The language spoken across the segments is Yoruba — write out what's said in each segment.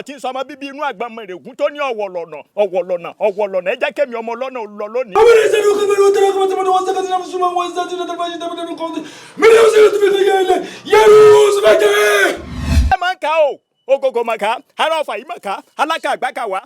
tí ń sọ ọmọ bíbí inú àgbọn mẹrẹgún tó ní ọ̀wọ̀lọ̀nà ẹ jẹ́ kémi ọmọ lọ́nà lọ lónìí. ẹ máa ń ka o ogogo máa ka ara ọ̀fà yìí máa ka alákà àgbàkà wá.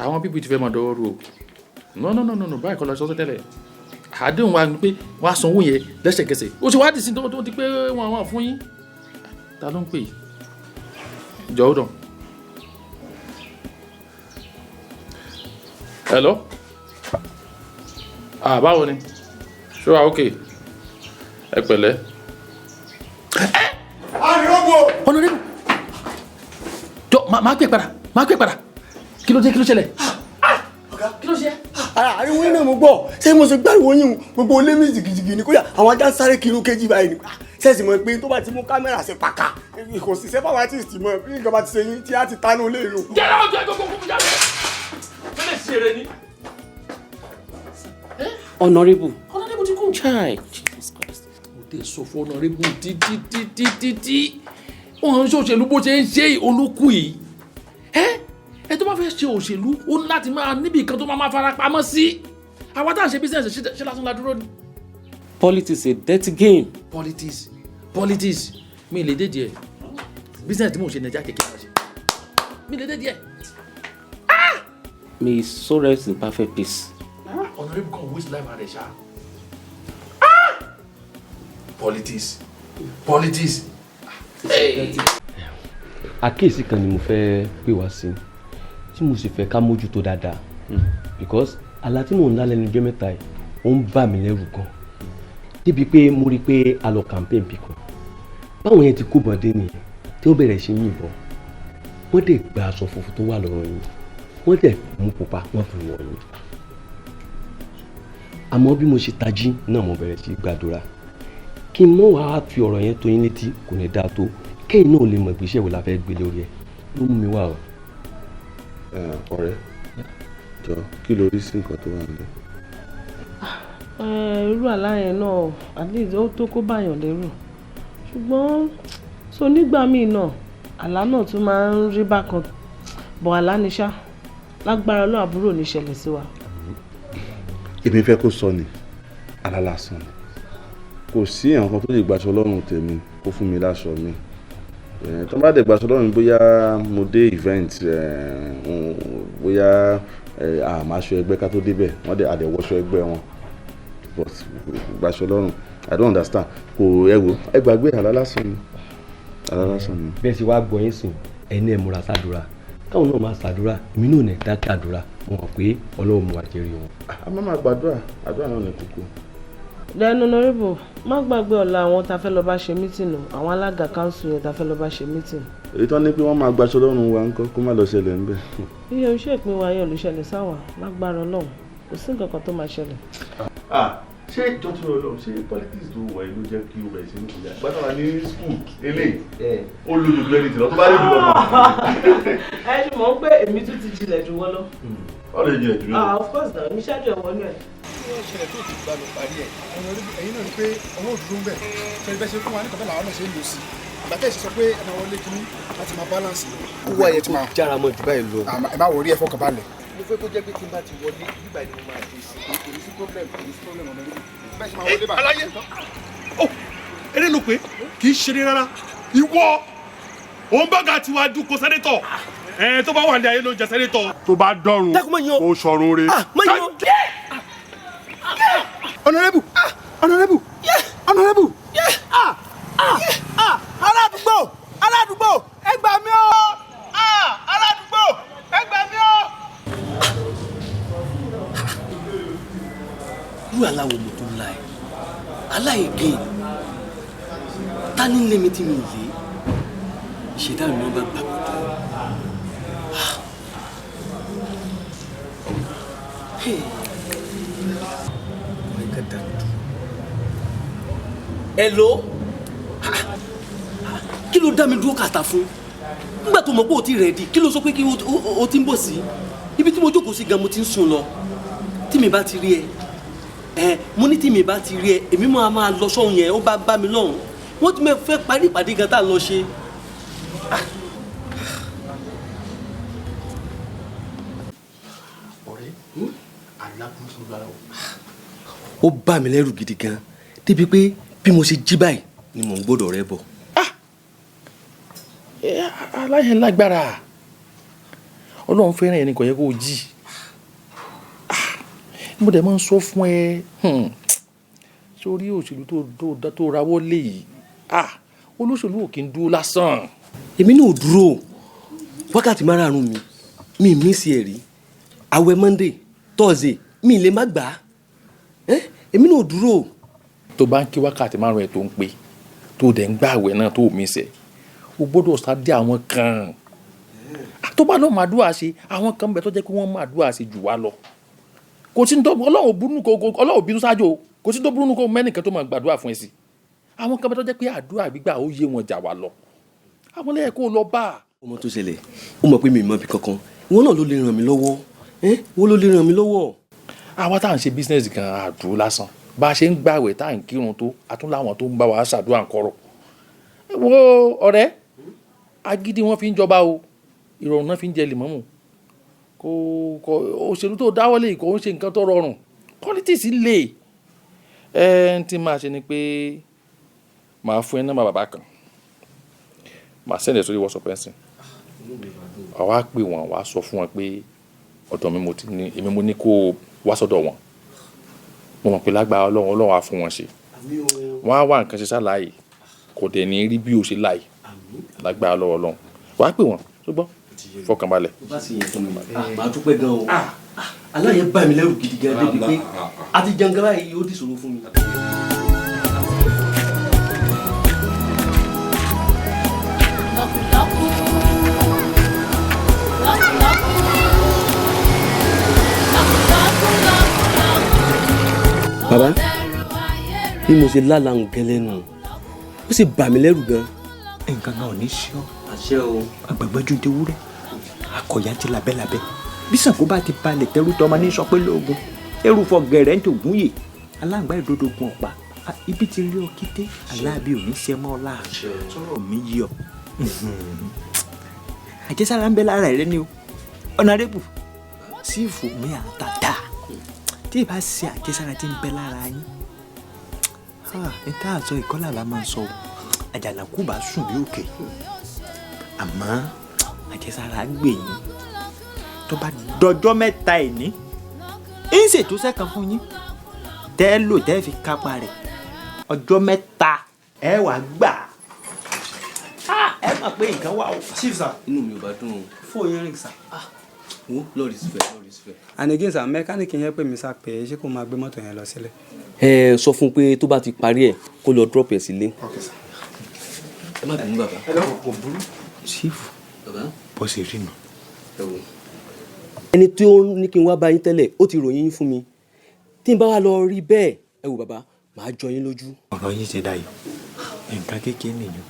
Àwọn pípì ti fẹ́ máa dọwọ́ rú o. No, báyìí kọ́ lọ sọ́sọ́ tẹ́lẹ̀. Àdéhùn wa ni pé wọ́n á sanwó yẹn lẹ́sẹ̀kẹsẹ̀. O ṣe wádìí sí tó ti pé wọ́n fún yín. Ta ló ń pè yìí? Jọ̀wọ́ dàn. Hello? Báwo ni? Ṣé wàá okay? Ẹ pẹ̀lẹ́. Ọ̀nà rẹ̀ jọ máa pè padà. Kí ló ṣẹlẹ̀? Kí ló ṣe? Ariwo iná mo gbọ́, ṣé mo ṣe gbáriwo yín gbogbo olé mi jìgìjìgì ní kóyà àwọn ajá ń sáré kiri kejì báyìí ni. Ṣẹ́ẹ̀sì mọ̀ pé tó bá ti mú kámẹ́rà ṣe pàkà, kò sì ṣe fáwọn artist mọ̀ bí nǹkan bá ti ṣe yín tí a ti tánú lé inú. Jẹ́rẹ́ ọjọ́ ẹgbẹ́ jáde. Fẹ́lẹ̀ sí eré ni. Honorable ti kú. Chai. Mo tẹ sọ fún Honorable títí. Wọ́n ń ṣòṣèlú bó ṣe ń ṣe olókù yìí. Ẹ tó bá fẹ́ ṣe òṣèlú ó ní láti máa níbi kan tó máa fara pamọ́ sí. Àwa tá à ń ṣe business ṣe lásán la dúró ni. Politics a dirty game. Politics mi lè dé díẹ̀. Business tí mo ṣe Naija kékeré máa ṣe. Mi lè dé díẹ̀. May his soul rest in perfect peace. Honorable kan waste life rẹ̀ ṣá. Politics. Àkíyèsí kan ni mo fẹ́ pè wá sí tí mo sì fẹ́ ká mójútó dáadáa because àlá tí mò ń lá lẹ́nu ọjọ́ mẹ́ta yìí ó ń bà mí lẹ́rù gan débi pé mo rí i pé a lọ campaign bí kan báwọn yẹn ti kó bọ̀dé nìyẹn tí wọ́n bẹ̀rẹ̀ sí yìnbọn wọ́n dẹ̀ gba aṣọ funfun tó wà lọ́rọ̀ yín wọ́n dẹ̀ mú pupa wọ́n fi wọ̀ yín àmọ́ bí mo ṣe tají náà mo bẹ̀rẹ̀ sí gbàdúrà kí n mọ̀ wá fi ọ̀rọ̀ yẹn tó yín létí kò ní dáa tó kéyìn náà lè mọ̀ ìgbésẹ̀ wo la fẹ́ gbé lórí ẹ̀ ló mú mi wá o. Ọ̀rẹ́ jọ kí ló rí sí nǹkan tó wà nílẹ̀. Irú àlá yẹn náà àlejò ó tó kó báyàn lẹ́rù ṣùgbọ́n so nígbà míì náà àlá náà tún máa ń rí bákan bọ̀ àlá ni ṣá lágbára Ọlọ́run àbúrò ní ṣẹlẹ̀ sí wa. Èmi fẹ́ kó sọ ni àlá lásán ni kò sí nǹkan tó lè gbaṣọ lọ́rùn tèmi kó fún mi láṣọ mi tó bá dẹ̀ gbaṣọ lọ́rùn bóyá mo dé event bóyá àmàṣọ ẹgbẹ́ ká tó débẹ̀ wọ́n dẹ̀ àdẹ̀wọ́ṣọ ẹgbẹ́ wọn but gbaṣọ lọ́rùn I don't understand kò ẹ gbàgbé àlá lásán ni. Bẹ́ẹ̀ sì wá gbọ́ yín sìn ẹni ẹ̀ múra sádùúrà káwọn náà máa ṣàdúrà èmi náà ní dákẹ́ àdúrà mo mọ̀ pé Ọlọ́run mú àjẹrí wọn. a máa gbàdúrà àdúrà náà ní kókó. Then Honorable má gbàgbé ọ̀la àwọn tá a fẹ́ lọ bá ṣe mítìnì àwọn alága council yẹn tá a fẹ́ lọ bá ṣe mítìnì. èyí tó ní pé wọ́n máa gbaṣọ lọ́rùn wa ńkọ́ kó má lọ ṣẹlẹ̀ ńbẹ̀. iye iṣẹ́ ìpín wa yẹn ò lè ṣẹlẹ̀ sáwà lágbára Ọlọ́run kò sí nǹkan kan tó máa ṣẹlẹ̀. ṣé ìjọ́tún ọlọ́run ṣé politics tó wà ló jẹ́ kí o bẹ̀rẹ̀ sí ní kùjà gbàtà wà ní school eléyìí ó lójú credit lọ tó bá lè jù lọ. ẹ ṣe mọ̀ pé èmi tún ti jinlẹ̀ jù wọ́n lọ. wọ́n lè jinlẹ̀ jù lọ. of course na mi ṣáájú ẹ̀ wọnú ẹ̀. kí wọ́n ṣẹlẹ̀ tó ti gbà lọ parí ẹ̀ ẹ̀yin náà ni pé ọwọ́ òdúró ń bẹ̀ fẹ́ẹ́ bẹ́ẹ̀ ṣe fún wa ní kọ́tà làwọn náà ṣe ń lò sí ìgbà tẹ́ ẹ̀ ṣe sọ pé ẹ máa wọlé kínní láti máa balance. ó wá yẹ kó jára mọ́ jù báyìí lọ. ẹ má wọrí ẹ fọkàn balẹ̀. mo fẹ́ kó jẹ́ pé tí n bá ti wọlé nígbà ni mo máa dé sí i kò ní sí problem ọ̀nà lórí bẹ́ẹ̀ ṣe máa wọlé bá. aláyé ó eré ló pé kì í ṣeré rárá ìwọ òun bọ́gà tí wàá dúkọ sẹ́nétọ̀ tó bá wà ní ayé ló ń jẹ sẹ́nétọ̀. tó bá dọ̀rùn kó sọ̀run re. Honorable aládùúgbò ẹ gbà mí o aládùúgbò ẹ gbà mí o. irú aláwọ̀ mo tó ń la ẹ̀ aláìgé ta ní lé mi tí mi lé ìṣẹ̀dá mi bá gbà mí tó. Hello kí ló dá mi dúró kàtà fún nígbà tó mọ̀ pé o ti rẹ̀dí kí ló sọ pé kí o ti ń bọ̀ sí ibi tí mo jókòó sí gan mo ti ń sùn lọ tí mi bá ti rí ẹ mo ní tí mi bá ti rí ẹ èmi máa lọ sọ́hun yẹn ó bá mi lọ́hùn wọ́n ti fẹ́ parí ìpàdé gan tá a lọ ṣe. ọ̀rẹ́ alákùnrin lára ó bá mi lẹ́rù gidi gan débi pé bí mo ṣe jí báyìí ni mò ń gbọ́dọ̀ rẹ bọ̀. aláyẹn lágbára ọlọ́run fẹ́ràn ẹni kò yẹ kó o jí mo dẹ̀ máa ń sọ fún ẹ sórí òṣèlú tó rawọ́ lé yìí olóṣèlú ò kí ń dúró lásán. èmi náà ò dúró wákàtí márààrún mi mí sí ẹ̀ rí àwẹ̀ Monday Thursday mi lè má gbà á èmi náà ò dúró. tó bá ń kí wákàtí márùn ẹ̀ tó ń pè tó dẹ̀ ń gbà àwẹ̀ náà tó mí sẹ̀ o gbọ́dọ̀ sáde àwọn kan tó bá náà máa dúà ṣe àwọn kan bẹ tó jẹ́ pé wọ́n máa dúà ṣe jù wá lọ kò sí ní tó ọlọ́run bínú ṣáájú kò sí ní tó burú kó mẹ́nìkan tó máa gbàdúrà fún ẹ sí àwọn kan bẹ tó jẹ́ pé àdúrà gbígbà ó yé wọn jà wá lọ àwọn lẹ́yìn kó lọ bá. ọmọ tó ṣẹlẹ̀ ó mọ̀ pé mi ì mọ̀ bí kankan ìwọ náà ló lè ràn mí lọ́wọ́ ìwọ ló lè ràn mí lọ́wọ́. àwa tá à ń ṣe bísínẹ́sì kan àdúró lásán bá a ṣe ń gbàwẹ̀ tá à ń kírun tó àtúnláwọn tó ń bá wa ṣàdúrà ń kọ̀rọ̀ wo ọ̀rẹ́ agídí wọn fi ń jọba o ìrọ̀rùn náà fi ń jẹ lèmọ́mù kò òṣèlú tó dáwọ́lé kò ń ṣe nǹkan tó rọrùn politics lè tí máa ṣe ni pé màá fún ẹ nọ́mbà bàbá kan màá sẹ́ndẹ̀ sórí WhatsApp ẹ̀sìn àwa pè wọ́n wá sọ fún wọn pé ọ̀dọ̀ mi èmi mo ní kó wá sọ́dọ̀ wọn mo mọ̀ pé lágbára ọlọ́run á fún wọn ṣe wọ́n á wá nǹkan ṣe ṣàlàyé kò dẹ̀ ní rí bí o ṣe láì lágbára lọ́wọ́ ọlọ́run wàá pè wọ́n ṣùgbọ́n fọkànbalẹ̀. bá sì yẹ fún mi màá dúpẹ́ gan o aláyẹ bá mi lẹ́rù gidi gan débi pé àti jàǹgàrà yìí ó dìṣòro fún mi. bàbá bí mo ṣe lálàá gẹ́lẹ́ nù ó sì bà mí lẹ́rù gan. nǹkan kan ò ní ṣe ọ́ àṣẹ o. àgbàgbọ́jú ti wúrẹ́ akọ̀yà ti labẹ́labẹ́ bí Ṣàngó bá ti balẹ̀ tẹ́rù tọmọ ní sọ pé lóògùn ẹrù fọ gẹ̀rẹ́ ń tògún yè aláǹgbá ìdodo gun ọ̀pá ibi ti rí ọ kété aláàbí ò ní ṣe mọ́ ọ́lá sọ̀rọ̀ mi yí ọ. àjẹsára ń bẹ lára rẹ ni o ọ̀nàrẹ́bù sífù mi àtàtà tí ì bá ṣe àjẹsára tí ń bẹ lára yín ní tá a sọ ìkọlà la máa ń sọ àjànàkú bá sùn bí òkè àmọ́ àjẹsára gbẹ̀yìn tó bá dọjọ́ mẹ́ta ẹ̀ ní ń ṣètò sẹ́kàn fún yín tẹ́ ẹ lò tẹ́ ẹ fi kápá rẹ̀ ọjọ́ mẹ́ta ẹ wàá gbà ẹ mọ̀ pé nǹkan wà ó. chief sir inú mi ò bá dùn o. fún yín rìn sá. wo lọ́ọ̀rì sífẹ̀. and again sir mẹkáníìkì yẹn pè mí sá pé ṣé kó máa gbé mọ́tò yẹn lọ sílẹ̀. ẹ sọ fún un pé tó bá ti parí ẹ kó lọ drop ẹ sílé. ok sir. ẹ má bínú bàbá. ẹ lọ́wọ́ kò burú. sífù bó ṣe rí nù. ẹni tí ó ní kí n wá bá yín tẹ́lẹ̀ ó ti ròyìn yín fún mi tí n bá wá lọ rí bẹ́ẹ̀ ẹ wo bàbá màá jọ yín lójú. ọ̀rọ̀ yín ṣe dayọ̀ nǹkan kékeré nìyẹn.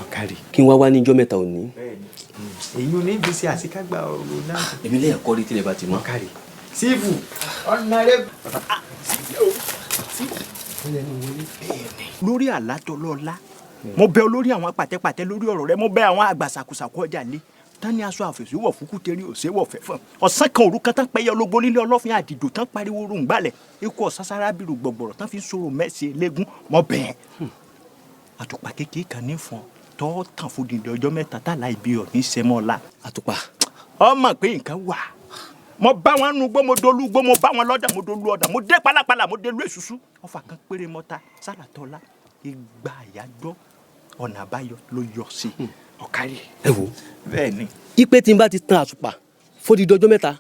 ọ̀kárì. kí n wá ní ijọ́ mẹ́ta òní. èyí ò ní bí ṣe àṣekágbá ọ̀rọ̀ náà. èmi lè kọ́ rí tilẹ̀ bá ti mọ́. ọ̀kárì. sífù ọ̀nàrẹ́. lórí àlátọ́lọ́lá mo bẹ olórí àwọn pàtẹ́pàtẹ́ lórí ọ̀rọ̀ rẹ mo bẹ àwọn àgbàsàkùsàkù ọjà lé tani aṣọ àfẹsíwọ̀ fúkú tẹ̀rí òṣèwọ̀ fẹ́fọ́n ọ̀sán kan òru kan tán pẹ́yẹ ológbó nílé ọlọ́fin àdìdò tán pariwo ròǹgbàlẹ̀ ikú ọ̀sására bírù gbọ̀gbọ̀rọ̀ tán fi sọ̀rọ̀ mẹ́sì eléégún mọ́ bẹ́ẹ̀. àtùpà kékeré kan ní fún ọ tọ́ tàn fún dìde ọjọ́ mẹ́ta tá láì bí ọ ní sẹ́mọ́lá. àtùpà. ọmọ pé nǹkan wà mo bá wọn nu gbó mo dolú gbó mo bá wọn lọ́dà mo dolú ọ̀dà mo dé pálapàla mo dé lú èṣùṣù ọfà kan péré mọ́ta sálàtọ́lá igba àyájọ́ ọ̀nà àbáyọ ló yọ sí ọ̀kárí. ẹ wo bẹ́ẹ̀ ni. ipe tí n bá ti tan àtùpà fódìdí ọjọ́ mẹ́ta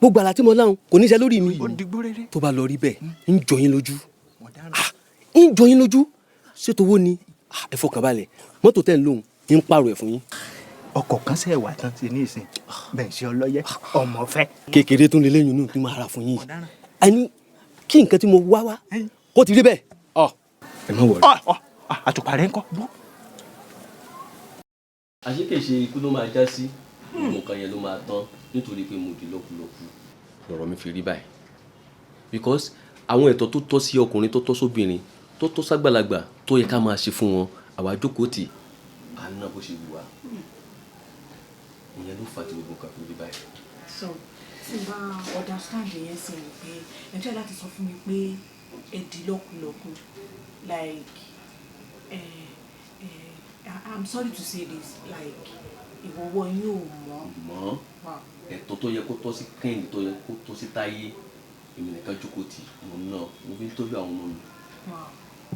gbogbo àlá tí mo láhùn kò ní ṣe lórí mi. ó digbó rere. tó bá lọ rí bẹ́ẹ̀ ń jọ yín lójú. ń jọ yín lójú ṣètò owó ni ẹ fọkàn balẹ̀ mọ́tò tẹ̀ ń lóhùn ń pààrọ̀ ẹ̀ fún yín. ọkọ̀ kan ṣe wà tán ti ní ìsìn bẹ́ẹ̀ ṣe ọlọ́yẹ ọmọ fẹ́. kékeré tún lè lẹ́yìn inú tí mo ara fún yín. àní kí nǹkan tí mo wá kó ti rí bẹ́ẹ̀. ẹ má wọrí. àtùpà rẹ ń kọ́. àṣekèṣe ikú ló máa já sí nǹkan yẹn ló máa tán nítorí pé mo di lọ́kùlọ́kù lọ́rọ̀ mi fi rí báyìí because àwọn ẹ̀tọ́ tó tọ́ sí ọkùnrin tó tọ́ sóbìnrin tó tọ́ ságbàlagbà tó yẹ ká máa ṣe fún wọn àwa jókòó tì à ń ná bó ṣe wù wá ìyẹn ló fà tí gbogbo nǹkan fi rí báyìí. so tí n bá understand yẹn sí ni pé ẹ jẹ́ láti sọ fún mi pé ẹ di lọ́kùlọ́kù like I'm sorry to say this like ìwọ́wọ́ yín ò mọ́. ẹ̀tọ́ tó yẹ kó tọ́ sí kẹ́hìn tó yẹ kó tọ́ sí táyé èmi nìkan jókòó tì mo náà mo fi ń tọ́jú àwọn ọmọ mi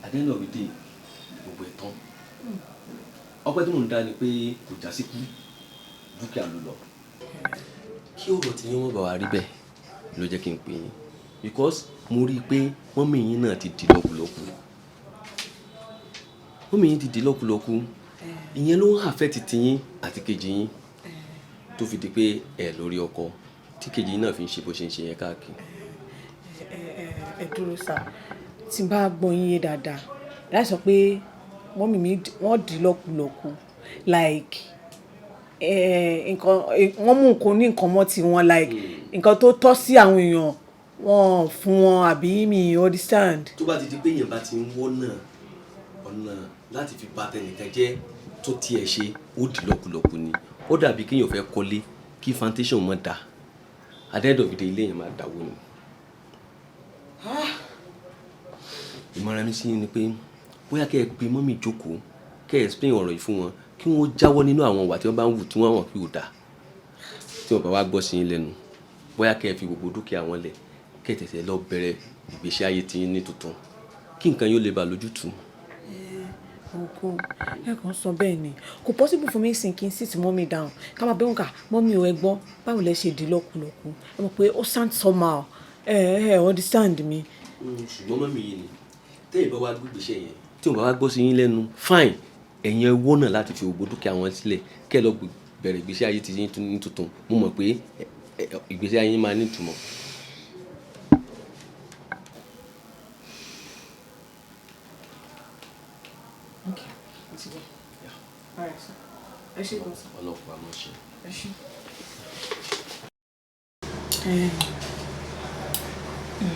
àdéhùn ọ̀rẹ́dẹ̀ gbogbo ẹ̀ tán ọpẹ́ tí mò ń dá ni pé kò já síkú dúkìá ló lọ. kí ọ̀rọ̀ tí yín wọ́n bá wa rí bẹ́ẹ̀ ló jẹ́ kí n pè yín because mo rí i pé mọ́mì yín náà ti di lọ́kùlọ́kù mọ́mì yín ti di lọ́kùlọ́kù ìyẹn ló ń hàfẹ́ ti tiyín àti kejì yín tó fi di pé ẹ lórí ọkọ tí kejì yín náà fi ń ṣe bó ṣe ń ṣe yẹn káàkiri. ẹ dúró sá tí n bá gbọ́ yín yé dáadáa láì sọ pé mọ́mì mi wọ́n di lọ́kùlọ́kù like nǹkan wọ́n mú nǹkan ní nǹkan mọ́ tiwọn like nǹkan tó tọ́ sí àwọn èèyàn wọ́n fún wọn àbí mi understand. tó bá ti di pé èèyàn bá ti ń wọ́nà ọ̀nà láti fi bà tẹnìkan jẹ́ tó tiẹ̀ ṣe ó di lọ́kùlọ́kù ni ó dàbí kéèyàn fẹ́ kọ́lé kí foundation mọ́ da àdẹ́dọ̀bìdẹ ilé yẹn máa dàwó ni. ìmọ̀ràn mi sí ni pé bóyá kẹ́ ẹ pe mọ́mì jókòó kẹ́ ẹ explain ọ̀rọ̀ yìí fún wọn kí wọ́n jáwọ́ nínú àwọn ìwà tí wọ́n bá ń wù tí wọ́n hàn pé ò dáa tí wọ́n bá wá gbọ́ sí yín lẹ́nu bóyá kẹ́ ẹ fi gbogbo dúkìá wọn lẹ̀ kẹ́ ẹ tẹ̀sẹ̀ lọ bẹ̀rẹ̀ ìgbésí ayé tí yín ní tuntun kí nǹkan yóò lè bá lójútùú. oko ẹ kàn sọ bẹ́ẹ̀ ni kò possible fún mi sin kí n sit mọ́mì down ká máa bẹ́ẹ̀ ká mọ́mì ò ẹgbọ́n báwo lẹ ṣe di lọ́kùlọ́kù ẹ mọ̀ pé ó sound somehow understand mi. ṣùgbọ́n mọ́mì yìí ni tẹ́yìn bá wá gbégbèsè yẹn tí wọ́n bá wá gbọ́ sí yín lẹ́nu fine ẹ̀yin ẹ wọ́nà láti fi gbogbo dúkìá wọn sílẹ̀ kẹ́ ẹ lọ bẹ̀rẹ̀ ìgbésí ayé ti yín ní tuntun mo mọ̀ pé ìgbésí ayé yín máa ní ìtumọ̀. ọlọ́pàá máa ṣe.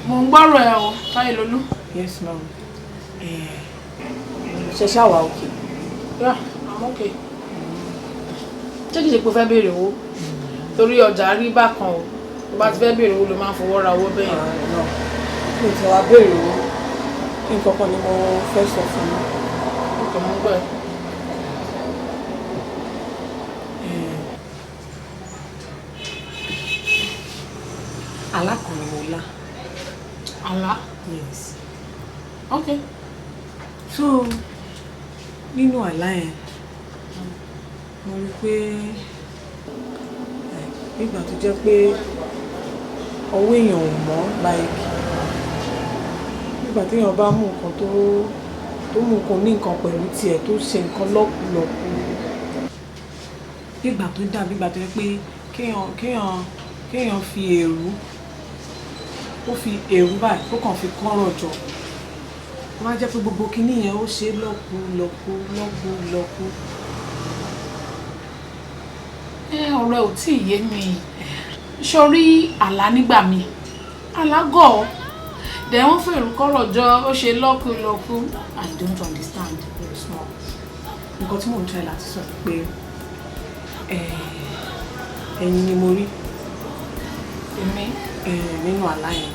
mo ń gbọ́rọ̀ ẹ o táyé lolú. yes ma'am ṣe ṣáwa òkè. yeah I'm okay. ṣé kìí ṣe pé o fẹ́ béèrè owó torí ọjà rí bákan o tó bá ti fẹ́ béèrè owó ló máa ń fowó ra owó bẹ́ẹ̀ yẹn. kí n tí wàá béèrè owó nǹkan kan ni mo fẹ́ sọ fún mi. nǹkan mo ń gbọ́ ẹ. alákùnrin mo lá. àlá. yes. okay. so nínú àlá yẹn mo rí pé nígbà tó jẹ́ pé ọwọ́ èèyàn ò mọ́ like nígbà téèyàn bá mú nǹkan tó mú nǹkan ní nǹkan pẹ̀lú tiẹ̀ tó ṣe nǹkan lọ́kùlọ́kù nígbà tó dàbí ìgbà tó jẹ́ pé kéèyàn fi èrú ó fi èrú báyìí ó kàn fi kọ́rọ̀ jọ wọ́n á jẹ́ pé gbogbo kinní yẹn ó ṣe lọ́kú. ọ̀rẹ́ ò tí ì yé mi sórí àlá nígbà mi alágọ̀ dẹ̀ wọ́n fèrú kọ́rọ̀ jọ ó ṣe lọ́kú. I don't understand very small. Nǹkan tí mò ń try láti sọ pé ẹ̀yin ni mo rí èmi nínú àlá yẹn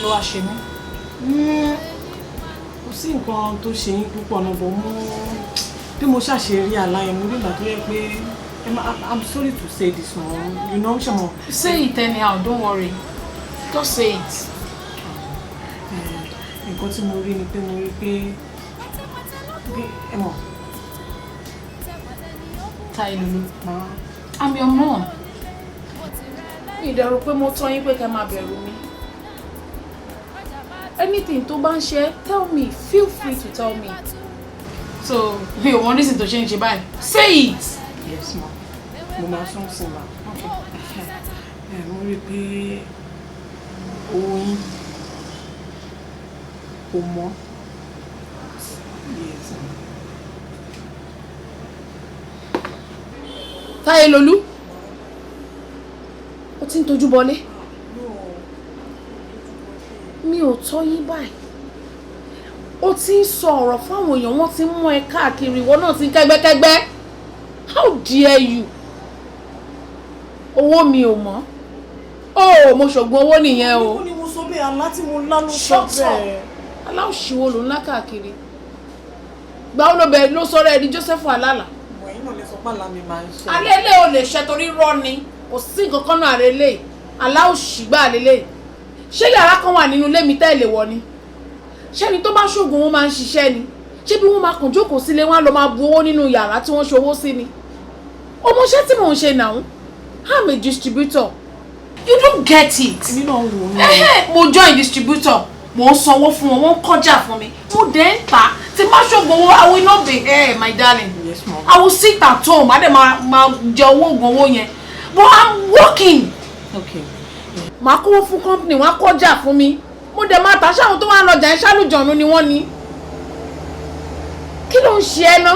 ló wá ṣe mí. Kò sí nǹkan tó ṣe yín púpọ̀ náà bọ̀ bí mo ṣàṣe rí àlá yẹn mo rí ìgbà tó yẹ pé I'm sorry to say this one, you know, Shamo. Say it anyhow, don't worry. Just say it. Nǹkan tí mo rí ni pé mo rí pé ẹ mọ̀. Tailulu, I'm your mom. Ìdẹ̀rù pé mo tọ́ yín pé kẹ́ máa bẹ̀rù mi. Anything tó bá ń ṣe, tell me, feel free to tell me. So, mi ò mọ reason tó ṣe ń ṣe báyìí. Say it! Yes, ma. Mo máa sún sí ma. Okay. Mo rí pé owó yín kò mọ́. Yes, ma. Táyélolú, ó ti ń tojú bọlé. Mi ò tọ́ yín báyìí. Ó ti ń sọ ọ̀rọ̀ fáwọn èèyàn wọ́n ti ń mú ẹ káàkiri ìwọ náà ti ń kẹ́gbẹ́kẹ́gbẹ́. How dare you? Owó mi ò mọ́. Mo ṣògùn owó nìyẹn o. Ó ní mo sọ bẹ́ẹ̀ àlá tí mo lá ló sọ bẹ́ẹ̀. Aláòṣìwò ló ń lá káàkiri. Gbà ó ló sọ̀rọ̀ ẹ di Joseph Alala. Ẹ̀yin náà lè sọ pé àlá mi máa ń ṣe. Alẹ́ ilé ò lè ṣe torí rọ́ ni. Kò sí nǹkan kan náà rẹ̀ lé. Aláòṣìgbà lélẹ̀. Ṣé yàrá kan wà nínú ilé mi tẹ́lẹ̀ wọ ni? Ṣé ni tó bá ṣògùn wọn máa ń ṣiṣẹ́ ni? Ṣé bí wọ́n máa kàn jókòó sílé wọn á lọ máa bu owó nínú yàrá tí wọ́n ṣòwò sí ni? Ọmọṣẹ́ tí mò ń ṣe now, I'm a distributor. You don't get it. Èmi náà wò ó. Mo join distributor. Mo ń sanwó fún wọn, wọ́n ń kọjá fún mi. Mo dẹ̀ ń tà. Tí má ṣògùn owó, I will not be here, my darling. Yes, ma'am. I will sit at home. Má dẹ̀ máa jẹ owó ògùn owó yẹn. But I'm working. Okay. Màá kówó fún company, wọ́n á kọjá fún mi. Mo dẹ̀ máa tà ṣáwọn tó wà lọ́jà ẹ̀ ṣálùjọ̀nù ni wọ́n ní. Kí ló ń ṣe ẹ́ ná?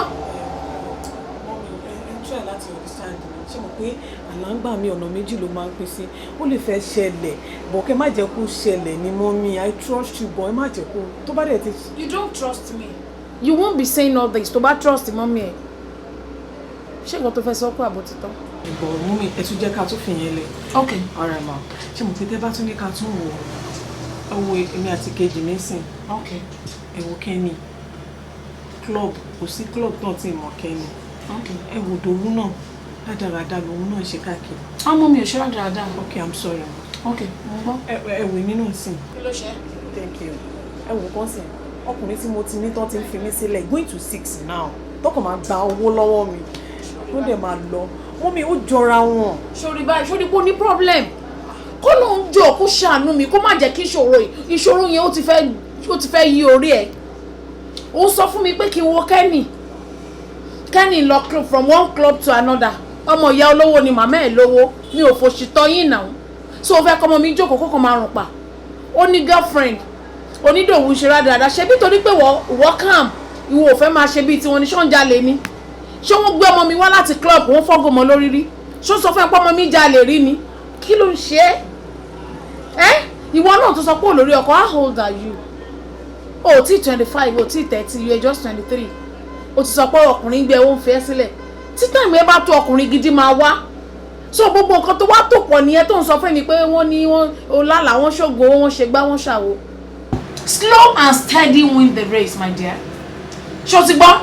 Try láti understand mi. Ṣé mo pé àlágbà mi ọ̀nà méjì ló máa ń pín sí? Ó lè fẹ́ ṣẹlẹ̀, bọ̀ kẹ́ má jẹ́ kó ṣẹlẹ̀ ni mọ́mí. I trust you, but ẹ má jẹ́ kó tó bá dẹ̀ ti. You don't trust me. You won't be saying all this tó bá trust mọ́mí ẹ̀. Ṣé nǹkan tó fẹ́ sọ pé àbò ti tán? Ìbọ̀ mọ́mí ẹ tún jẹ́ ká tún fi yẹn lẹ̀. Okay. Alright ma. Ṣé mo pé tẹ́ bá tún ní ká tún wò ó wo èmi àti kejì mi sìn. Okay. Ẹ wo Kenny. Club kò sí club náà tí ì mọ̀ Kenny. Okay. Ẹ wo Dòwú náà rádaràda lòun náà ṣe káàkiri. Ọmọ mi ò ṣe rádaràda. Okay, I'm sorry. Okay, mo gbọ́. Ẹ wò mí náà sìn. Kí ló ṣe? Thank you. Ẹ wò kán sìn. Ọkùnrin tí mo ti ní tán ti ń fi mí sílẹ̀ going to 6 now. Tọkàn máa gba owó lọ́wọ́ mi. Ló dẹ̀ máa lọ. Mọ́mí ó jọra wọn. Sori báyìí, sori kò ní problem. Kó ló ń jọ kó ṣàánú mi kó má jẹ́ kí ìṣòro yẹn ó ti fẹ́ yí orí ẹ̀. Ó sọ fún mi pé kí n wo Kenny lọ club from one club to another. Ọmọ ìyá olówó ni màmá ẹ̀ lówó. Mi ò fòṣì tọ́ yín náà. So ó fẹ́ kọ́mọ mi jókòó kókò máa rùn pa. Ó ní girlfriend. Onídòwú ṣe rádaràda. Ṣé bí torí pé wọ́ calm ìwọ ò fẹ́ máa ṣe bíi tiwọn ní ṣọ́njà lè ní? Ṣé wọ́n gbé ọmọ mi wá láti club wọ́n fọ́gò mọ́ lórí rí? Ṣó sọ fún ẹ pé ọmọ mi jalè rí ni? Kí ló ń ṣe é? Ìwọ náà tó sọ pé olórí ọkọ, how old are you? O tí 25, o tí 30, you are just 23. O ti sọ pé ọkùnrin gbé owó ń fẹ́ sílẹ̀. Tí táìmù ẹ bá tó ọkùnrin gidi máa wá. So gbogbo nǹkan tó wá tó pọ̀ nìyẹn tó ń sọ fún mi pé wọ́n ní wọ́n lálà wọ́n ṣògo wọ́n ṣe gbá wọ́n ṣàwo. Slow and steady win the race, my dear. Ṣó ti gbọ́?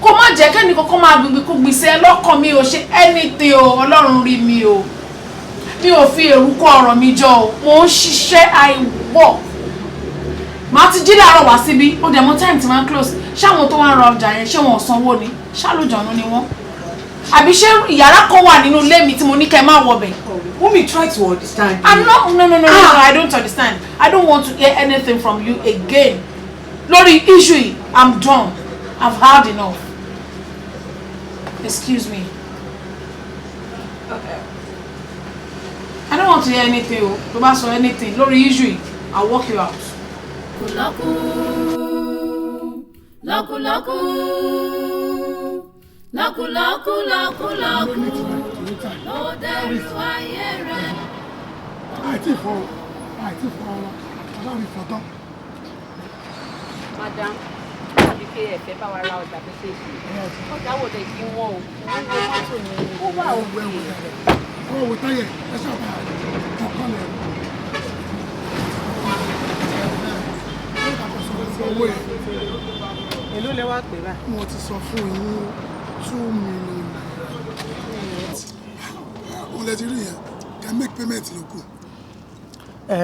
Kó má jẹ́ kẹ́ni kankan máa gbìgbì ẹ lọ́kàn mi ò ṣe anything o, Ọlọ́run rí mi o. Mi ò fi èrú kó ọ̀rọ̀ mi jọ o, mo ń ṣiṣẹ́ àìwọ̀. Màá ti jí láàárọ̀ wá síbí, ó dẹ̀ mọ́ time tí máa ń close. Ṣáwọn tó wá ń ra ọjà yẹn ṣé wọn ò sanwó ni? Ṣálùjọ̀nù ni wọ́n. Àbí ṣé ìyàrá kan wà nínú ilé mi tí mo ní kẹ́ má wọbẹ̀? Mummy, try to understand. No, I don't understand. I don't want to hear anything from you again. Lórí issue yìí, I'm done. I've had enough. Excuse me. I don't want to hear anything o. Tó bá sọ anything lórí issue, I'll walk you out. Lọ́kù lọ́kù lọ́kù lọ́kù lọ́kù lọ́kù lọ́kù ló dẹrù ayé rẹ̀. àìtí fọ ọba mi fọ tán. Madam, tàbí pé ẹ̀fẹ́ bá wa ra ọjà tó ṣe é ọjà wò lè kí wọ́n o owó mọ́tò ni ó wà òkè. ọwọ́ wò táyẹ̀ ẹ ṣàbà ọkàn lẹ̀ owó yẹn. èló lẹ wá pè bá. mo ti sọ fún yín 2 million naira. òun lẹ ti rí yẹn kẹ make payment ló kù.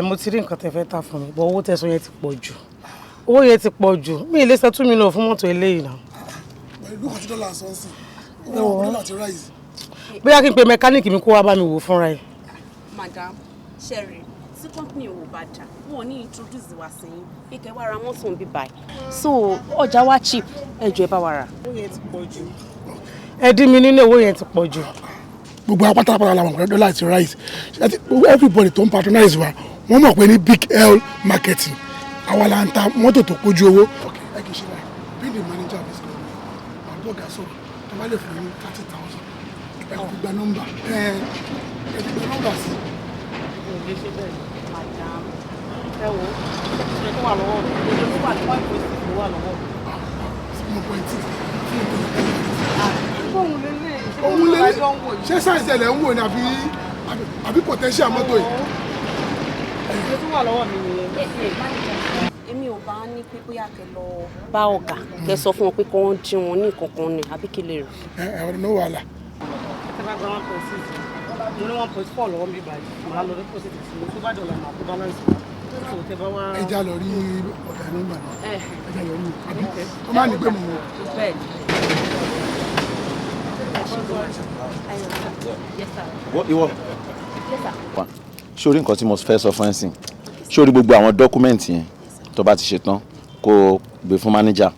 Mo ti rí nǹkan tẹ́ fẹ́ tà fún mi bọ́ owó tẹ̀sán yẹn ti pọ̀ jù owó yẹn ti pọ̀ jù mi ì lè ṣe 2 million fún mọ́tò eléyìí náà. pẹ̀lú kan tí dọ́là sọ sí owó dọ́là ti rise. bóyá kí n pe mẹkáníìkì mi kó wá bá mi wò fúnra ẹ̀. Madam, Sherry, tí company ò bá jà wọn ò ní introduce wa sí yín pé kẹ́ wá ra mọ́tò ń bí báyìí so ọjà wa cheap ẹ jọ̀ọ́ ẹ bá wa rà. owó yẹn ti pọ̀ jù. ẹ dín mi nínú owó yẹn ti pọ̀ jù. gbogbo apátápátá làwọn ọ̀rẹ́ dọ́là ti rise everybody tó ń patronize wa wọ́n mọ̀ pé ní big L marketing àwa la ń ta mọ́tò tó pójú owó. ẹ kì í ṣe báyìí being the manager of this company àwọn ọ̀gá sọ̀rọ̀ tó bá lè fún yín 30,000 ẹ kò gba nọ́mbà ẹ ti gba nọ́mbà sí. ẹ ṣe bẹ́ẹ̀ Madam ẹ wo ṣe tó wà lọ́wọ́ mi ṣe tó wà lọ́wọ́ mi ṣe wà lọ́wọ́ mi. mo pọ̀ etí ohun lélẹ̀ ohun lélẹ̀ ṣé sáìsì ẹ̀lẹ̀ ń wò ní àbí potential mọ́tò yìí. ṣe tó wà lọ́wọ́ mi nìyẹn. èmi ò bá ní pé bóyá kẹ́ lọ bá ọ̀gá kẹ́ sọ fún wọn pé kọ́ ń dín wọn ní nǹkan kan ní àbí kí lè rò. ọ̀rọ̀ náà wàhálà. ẹ bá gba 1.6 mo ní 1.4 lọ́wọ́ mi báyìí mo bá lọ rí pọ̀sìtì sí mo tó bá dọ̀là máa kó balance so tẹ bá wá. ẹ já lọ rí ọ̀gá nọ́mbà náà ẹ já lọ rí àbí ọ máa ní pé mo. bẹ́ẹ̀ ìwọ sórí nǹkan tí mo fẹ́ sọ fún ẹ sìn sórí gbogbo àwọn dọ́kúmẹ́ǹtì yẹn tó bá ti ṣe tán kó gbé fún mánéjà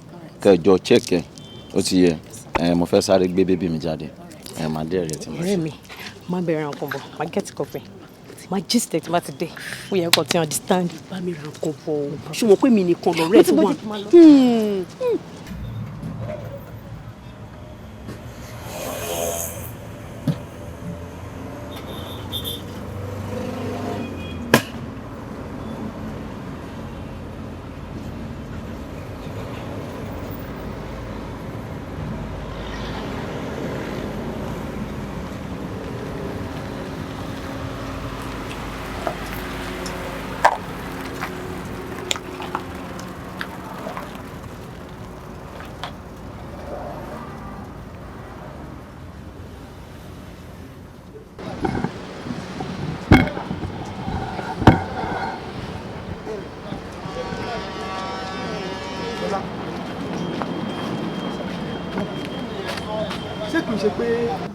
kẹjọ check ẹ ó ti yẹ mo fẹ́ sáré gbé bébí mi jáde máa dé ẹ̀rẹ́ tí mo ṣe. ọ̀rẹ́ mi má bẹ̀rẹ̀ nǹkan bọ̀ má gẹ́tì kọfẹ́ má gist ẹ̀ tí má ti dé ó yẹ kó ti understand bá mi ra nǹkan bọ̀ ṣùgbọ́n pé mi nìkan lọ́rẹ́ tó wà.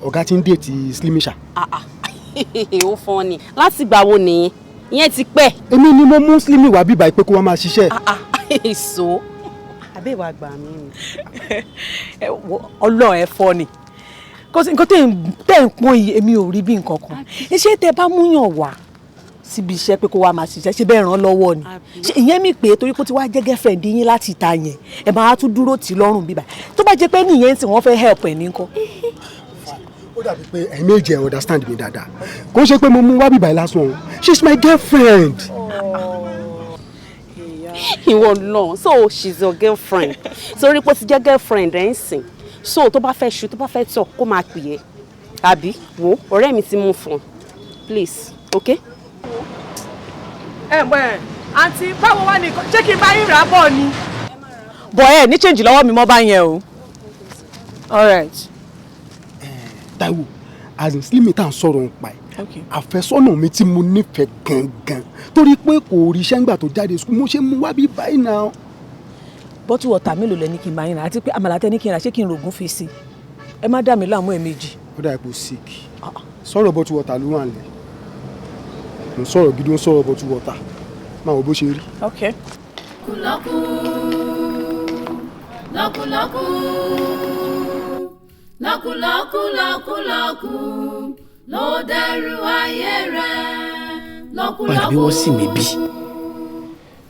ọ̀gá tí ń dètì slimisha. ó fọ́n ni láti gbà wo nìyẹn ìyẹn ti pẹ́. èmi ni mo mú slimi wá bíbá pé kó wá máa ṣiṣẹ́. èso àbẹ̀wò àgbà mi ni ọlọ́run ẹ fọ́ ni kò sí nǹkan tẹ̀ ń pọ́n yìí èmi ò rí bí nǹkan kan ṣé tẹ bá múyàn wá síbi iṣẹ́ pé kó wá máa ṣiṣẹ́ ṣe bẹ́ẹ̀ ràn lọ́wọ́ ni ṣe ìyẹn mi pé torí pé ó ti wá jẹ́ girlfriend yín láti ìta yẹn ẹ máa tún dúró tì lọ́rùn bíbá tó bá jẹ́ pé nìyẹn tí wọ́n fẹ́ help ẹ̀ ní nǹkan. ó dàbí pé ẹ̀yin méjì ẹ̀ understand mi dáadáa kò ṣe pé mo mú wá bíbá lásán o she's my girlfriend. ìwọ lọ so she's your girlfriend sórí pé ó ti jẹ́ girlfriend ẹ̀ ń sìn so tó bá fẹ́ ṣu tó bá fẹ́ tọ̀ kó máa pè é àbí wo ọ̀rẹ́ mi ti mú fún please okay. àǹtí báwo wá ní ṣé kí n bá yín rà á bọ̀ ni. bọ̀ ẹ ní change lọ́wọ́ mi mọ́ bá yẹn o. all right. Táíwò as in Slim tá à ń sọ̀rọ̀ ń pa ẹ̀ àfẹ́sọ́nà mi tí mo nífẹ̀ẹ́ gangan torí pé kò ríṣẹ́ ńgbà tó jáde sùkúl mo ṣe mú wá bí báyìí náà. bọ́tù wọ̀tà mélòó lẹ ní kí n máa yín rà àti pé àmàlà tẹ ní kí n rà ṣé kí n rògùn fi sí i ẹ má dà mí láàmú ẹ̀ẹ̀mejì. ó dà ipò sick sọ̀rọ̀ bọ́tù wọ̀tà ló wà nílẹ̀ mo sọ̀rọ̀ gidi ó sọ̀rọ̀ bọ́tù wọ̀tà máa wò bó ṣe rí. okay. Lọ́kù lọ́kù lọ́kù lọ́kù lọ́kù lọ́kù lọ́kù ló dẹrù ayé rẹ̀ lọ́kùlọ́kù. padà bí wọ́n sì mí bí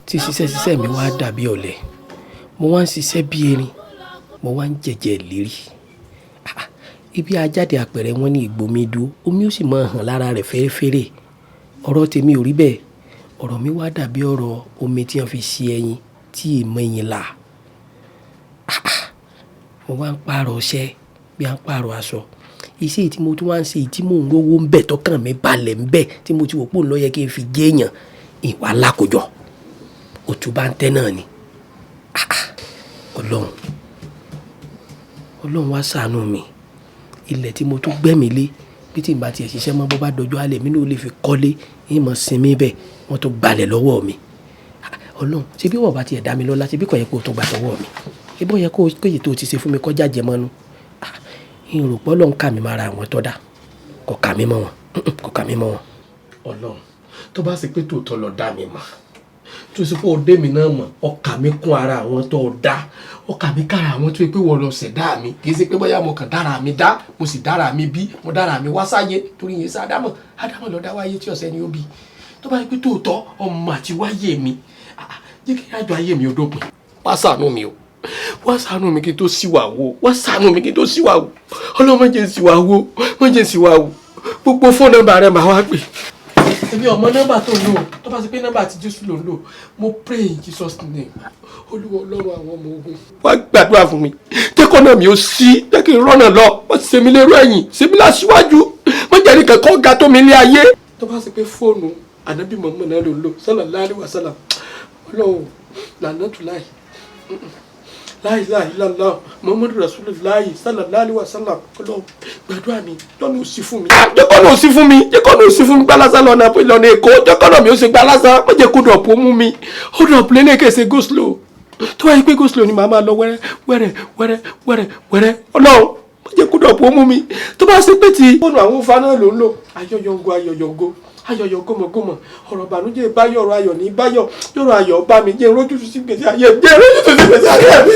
tí ṣiṣẹ́ mi wá dàbí ọ̀lẹ mo wá ń ṣiṣẹ́ bí erin mo wá ń jẹ̀jẹ̀ lérí ibi ajáde àpẹẹrẹ wọn ní ìgbomi dúró omi ó sì máa hàn lára rẹ̀ fẹ́rẹ́fẹ́rẹ́ ọ̀rọ̀ tèmi ò rí bẹ́ẹ̀ ọ̀rọ̀ mi wá dàbí ọ̀rọ̀ omi tí wọ́n fi ṣe ẹyin tí èèmọ̀ ẹyin là mo wá ń pààrọ̀ ọṣẹ bí a ń pààrọ̀ aṣọ iṣẹ́ tí mo tún wá ń ṣe tí mò ń rówó ń bẹ̀ tọkàn mi balẹ̀ ń bẹ̀ tí mo ti wò pò ń lọ yẹ kí n fi jẹ́ èèyàn ìwà lákòjọ òtún bá ń tẹ́ náà ni ọlọ́run wá ṣàánú mi ilẹ̀ tí mo tún gbẹ́mìí lé bí tí n bá tiẹ̀ ṣiṣẹ́ mọ́ bó bá dọjọ́ alẹ́ mi ní o lè fi kọ́lé ìmọ̀ sinmi bẹ́ẹ̀ wọ́n tún gbalẹ̀ lọ́wọ́ mi ọlọ́run ṣé bí wọ́n bá tiẹ̀ dá mi lọ́lá ṣé bí kò yẹ kó o tún gbà tọwọ́ mi ṣé bó yẹ kó o kéyìí tó o ti ṣe fún mi kọjá jẹ mọ́nu ìrùpọ̀ lọ́n kà mí mára àwọn tọ́da kò kà mí mọ́ wọn kò kà mí mọ́ wọn. ọlọ́run tó bá ṣe pé tòótọ́ lọ dá mi mọ̀ tó ṣe pé òde mi náà mọ̀ ọkà mi kún ara àwọn tó dá ọkà mi kára àwọn tó yẹ pé wọ́n lọ ṣẹ̀dá mi kì í ṣe pé bóyá mo kàn dára mi dá mo sì dára mi bí mo dára mi wá sáyé torí yẹn sá ádámọ̀ lọ dá wáyé tí ọ̀sẹ̀ ni ó bí tó bá yẹ pé tòótọ́ ọmọ àti wáyé mi jẹ́ kí àjọ ayé mi ó dópin wá ṣàánú mi o wá ṣàánú mi kí n tó síwà wo wá ṣàánú mi kí n tó síwà wo ọlọ́run má jẹ́ síwà wo má jẹ́ síwà wo gbogbo fóònù nọ́mbà rẹ̀ máa wá pè èmi ọmọ nọ́mbà tó ń lò tó bá ṣe pé nọ́mbà tí Jésù ló ń lò mo pray in Jesus name olúwa ọlọ́run àwọn ọmọ ogun wá gbàdúrà fún mi jẹ́kọ́ náà mi ò sí jẹ́ kí n rọ́nà lọ wọ́n ti ṣe mi lérò ẹ̀yìn ṣe mi láṣíwájú wọ́n jẹ́ nìkan kọ́ ga tó mi ní ayé tó bá ṣe pé fóònù ànábì mọ̀mọ́ náà ló ń lò sallallahu alaihi wasallam ọlọ́run lànà tó láì láìláìláìlá muhammadu rasulullahi sallallahu alaihi wasallam ọlọ́run gbàdúrà mi lọ́nà òsì fún mi. jẹ́kọ̀nà òsì fún mi jẹ́kọ̀nà òsì fún mi gbálásá lọ́nà èkó jẹ́kọ̀nà mi ó ṣe gbálásá má jẹ́ kó dọ̀pọ̀ mú mi ó dọ̀pọ̀ lẹ́lẹ́kẹ̀ ṣe go slow tó wáyé pé go slow ni màá máa lọ wẹ́rẹ́ ọlọ́run má jẹ́ kó dọ̀pọ̀ mú mi tó bá ṣe pé tí fóònù àwọn fa náà ló ń lò ayọ̀yọ̀ngó ayọ̀yọ̀ gómọgómọ ọ̀rọ̀ ìbànújẹ́ báyọ̀ ọ̀rọ̀ ayọ̀ ní báyọ̀ yọ̀rọ̀ ayọ̀ bá mi jẹ́ rójútùú sí gbèsè ayé jẹ́ rójútùú sí gbèsè ayé mi.